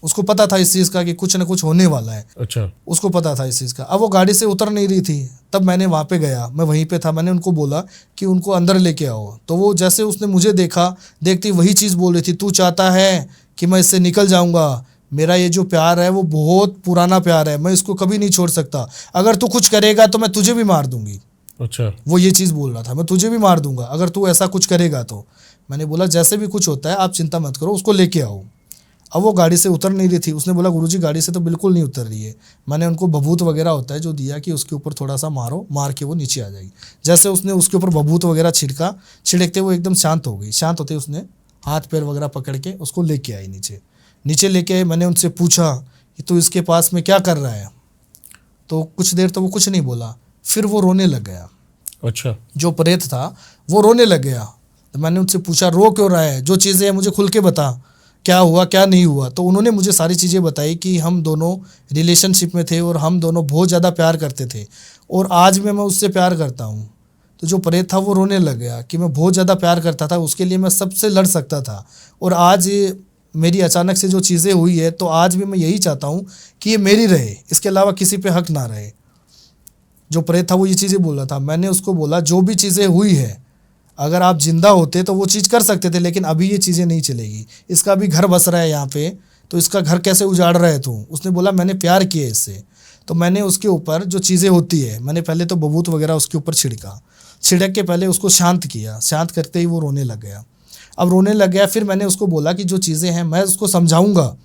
उसको पता था इस चीज़ का कि कुछ ना कुछ होने वाला है। अच्छा। उसको पता था इस चीज़ का। अब वो गाड़ी से उतर नहीं रही थी, तब मैंने वहाँ पे गया, मैं वहीं पे था, मैंने उनको बोला कि उनको अंदर लेके आओ। तो वो जैसे उसने मुझे देखा, देखती वही चीज़ बोल रही थी, तू चाहता है कि मैं इससे निकल जाऊँगा, मेरा ये जो प्यार है वो बहुत पुराना प्यार है, मैं इसको कभी नहीं छोड़ सकता, अगर तू कुछ करेगा तो मैं तुझे भी मार दूंगी। अच्छा। वो ये चीज़ बोल रहा था, मैं तुझे भी मार दूंगा अगर तू ऐसा कुछ करेगा तो। मैंने बोला जैसे भी कुछ होता है आप चिंता मत करो, उसको लेके आओ। अब वो गाड़ी से उतर नहीं रही थी। उसने बोला गुरुजी गाड़ी से तो बिल्कुल नहीं उतर रही है। मैंने उनको भभूत वगैरह होता है जो दिया कि उसके ऊपर थोड़ा सा मारो, मार के वो नीचे आ जाएगी। जैसे उसने उसके ऊपर भभूत वगैरह छिड़का, छिड़कते वो एकदम शांत हो गई। शांत होते उसने हाथ पैर वगैरह पकड़ के उसको लेके आई नीचे लेके आए। मैंने उनसे पूछा कि तू इसके पास में क्या कर रहा है, तो कुछ देर तो वो कुछ नहीं बोला, फिर वो रोने लग गया। अच्छा। जो प्रेत था वो रोने लग गया। तो मैंने उनसे पूछा रो क्यों रहा है, जो चीज़ें हैं मुझे खुल के बता, क्या हुआ क्या नहीं हुआ। तो उन्होंने मुझे सारी चीज़ें बताई कि हम दोनों रिलेशनशिप में थे और हम दोनों बहुत ज़्यादा प्यार करते थे, और आज भी मैं उससे प्यार करता हूँ। तो जो प्रेत था वो रोने लग गया कि मैं बहुत ज़्यादा प्यार करता था, उसके लिए मैं सबसे लड़ सकता था, और आज मेरी अचानक से जो चीज़ें हुई है, तो आज भी मैं यही चाहता हूँ कि ये मेरी रहे, इसके अलावा किसी पे हक ना रहे। जो प्रेत था वो ये चीज़ें बोल रहा था। मैंने उसको बोला जो भी चीज़ें हुई है, अगर आप जिंदा होते तो वो चीज़ कर सकते थे, लेकिन अभी ये चीज़ें नहीं चलेगी। इसका भी घर बस रहा है यहाँ पे, तो इसका घर कैसे उजाड़ रहा है तू। उसने बोला मैंने प्यार किया इससे। तो मैंने उसके ऊपर जो चीज़ें होती है, मैंने पहले तो बबूत वगैरह उसके ऊपर छिड़क के पहले उसको शांत किया। शांत करते ही वो रोने लग गया। अब रोने लग गया, फिर मैंने उसको बोला कि जो चीज़ें हैं मैं उसको समझाऊंगा,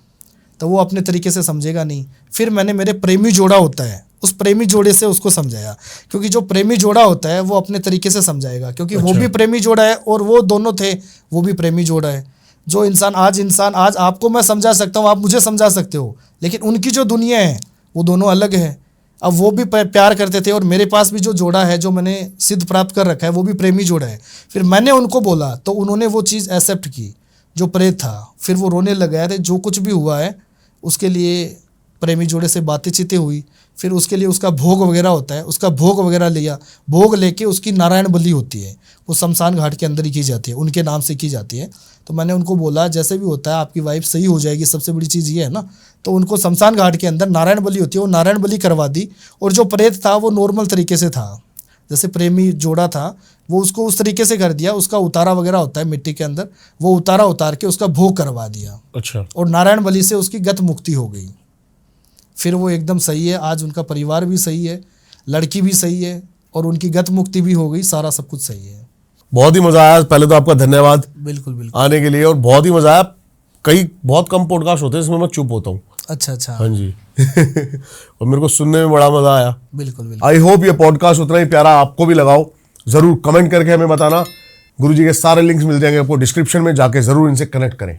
तो वो अपने तरीके से समझेगा नहीं। फिर मैंने मेरे प्रेमी जोड़ा होता है, उस प्रेमी जोड़े से उसको समझाया, क्योंकि जो प्रेमी जोड़ा होता है वो अपने तरीके से समझाएगा, क्योंकि वो भी प्रेमी जोड़ा है और वो दोनों थे, वो भी प्रेमी जोड़ा है। जो इंसान आज आपको मैं समझा सकता हूँ, आप मुझे समझा सकते हो, लेकिन उनकी जो दुनिया है वो दोनों अलग है। अब वो भी प्यार करते थे, और मेरे पास भी जो जोड़ा है, जो मैंने सिद्ध प्राप्त कर रखा है, वो भी प्रेमी जोड़ा है। फिर मैंने उनको बोला तो उन्होंने वो चीज़ एक्सेप्ट की, जो प्रेत था। फिर वो रोने लग गया था। जो कुछ भी हुआ है उसके लिए प्रेमी जोड़े से बातें चीतें हुई, फिर उसके लिए उसका भोग वगैरह होता है, उसका भोग वगैरह लिया, भोग लेके उसकी नारायण बलि होती है, वो शमशान घाट के अंदर ही की जाती है, उनके नाम से की जाती है। तो मैंने उनको बोला जैसे भी होता है आपकी वाइफ सही हो जाएगी, सबसे बड़ी चीज़ ये है ना। तो उनको शमशान घाट के अंदर नारायण बलि होती है, वो नारायण बलि करवा दी। और जो प्रेत था वो नॉर्मल तरीके से था, जैसे प्रेमी जोड़ा था वो उसको उस तरीके से कर दिया, उसका उतारा वगैरह होता है मिट्टी के अंदर, वो उतारा उतार के उसका भोग करवा दिया। अच्छा। और नारायण बलि से उसकी गत मुक्ति हो गई। फिर वो एकदम सही है, आज उनका परिवार भी सही है, लड़की भी सही है और उनकी गत मुक्ति भी हो गई, सारा सब कुछ सही है। बहुत ही मजा आया। पहले तो आपका धन्यवाद बिल्कुल बिल्कुल। आने के लिए, और बहुत ही मजा आया। कई बहुत कम पॉडकास्ट होते हैं जिसमें मैं चुप होता हूँ। अच्छा। हाँ जी। और मेरे को सुनने में बड़ा मजा आया। बिल्कुल बिल्कुल। आई होप ये पॉडकास्ट उतना ही प्यारा आपको भी लगाओ। जरूर कमेंट करके हमें बताना। गुरुजी के सारे लिंक्स मिल जाएंगे आपको डिस्क्रिप्शन में, जाके जरूर इनसे कनेक्ट करें।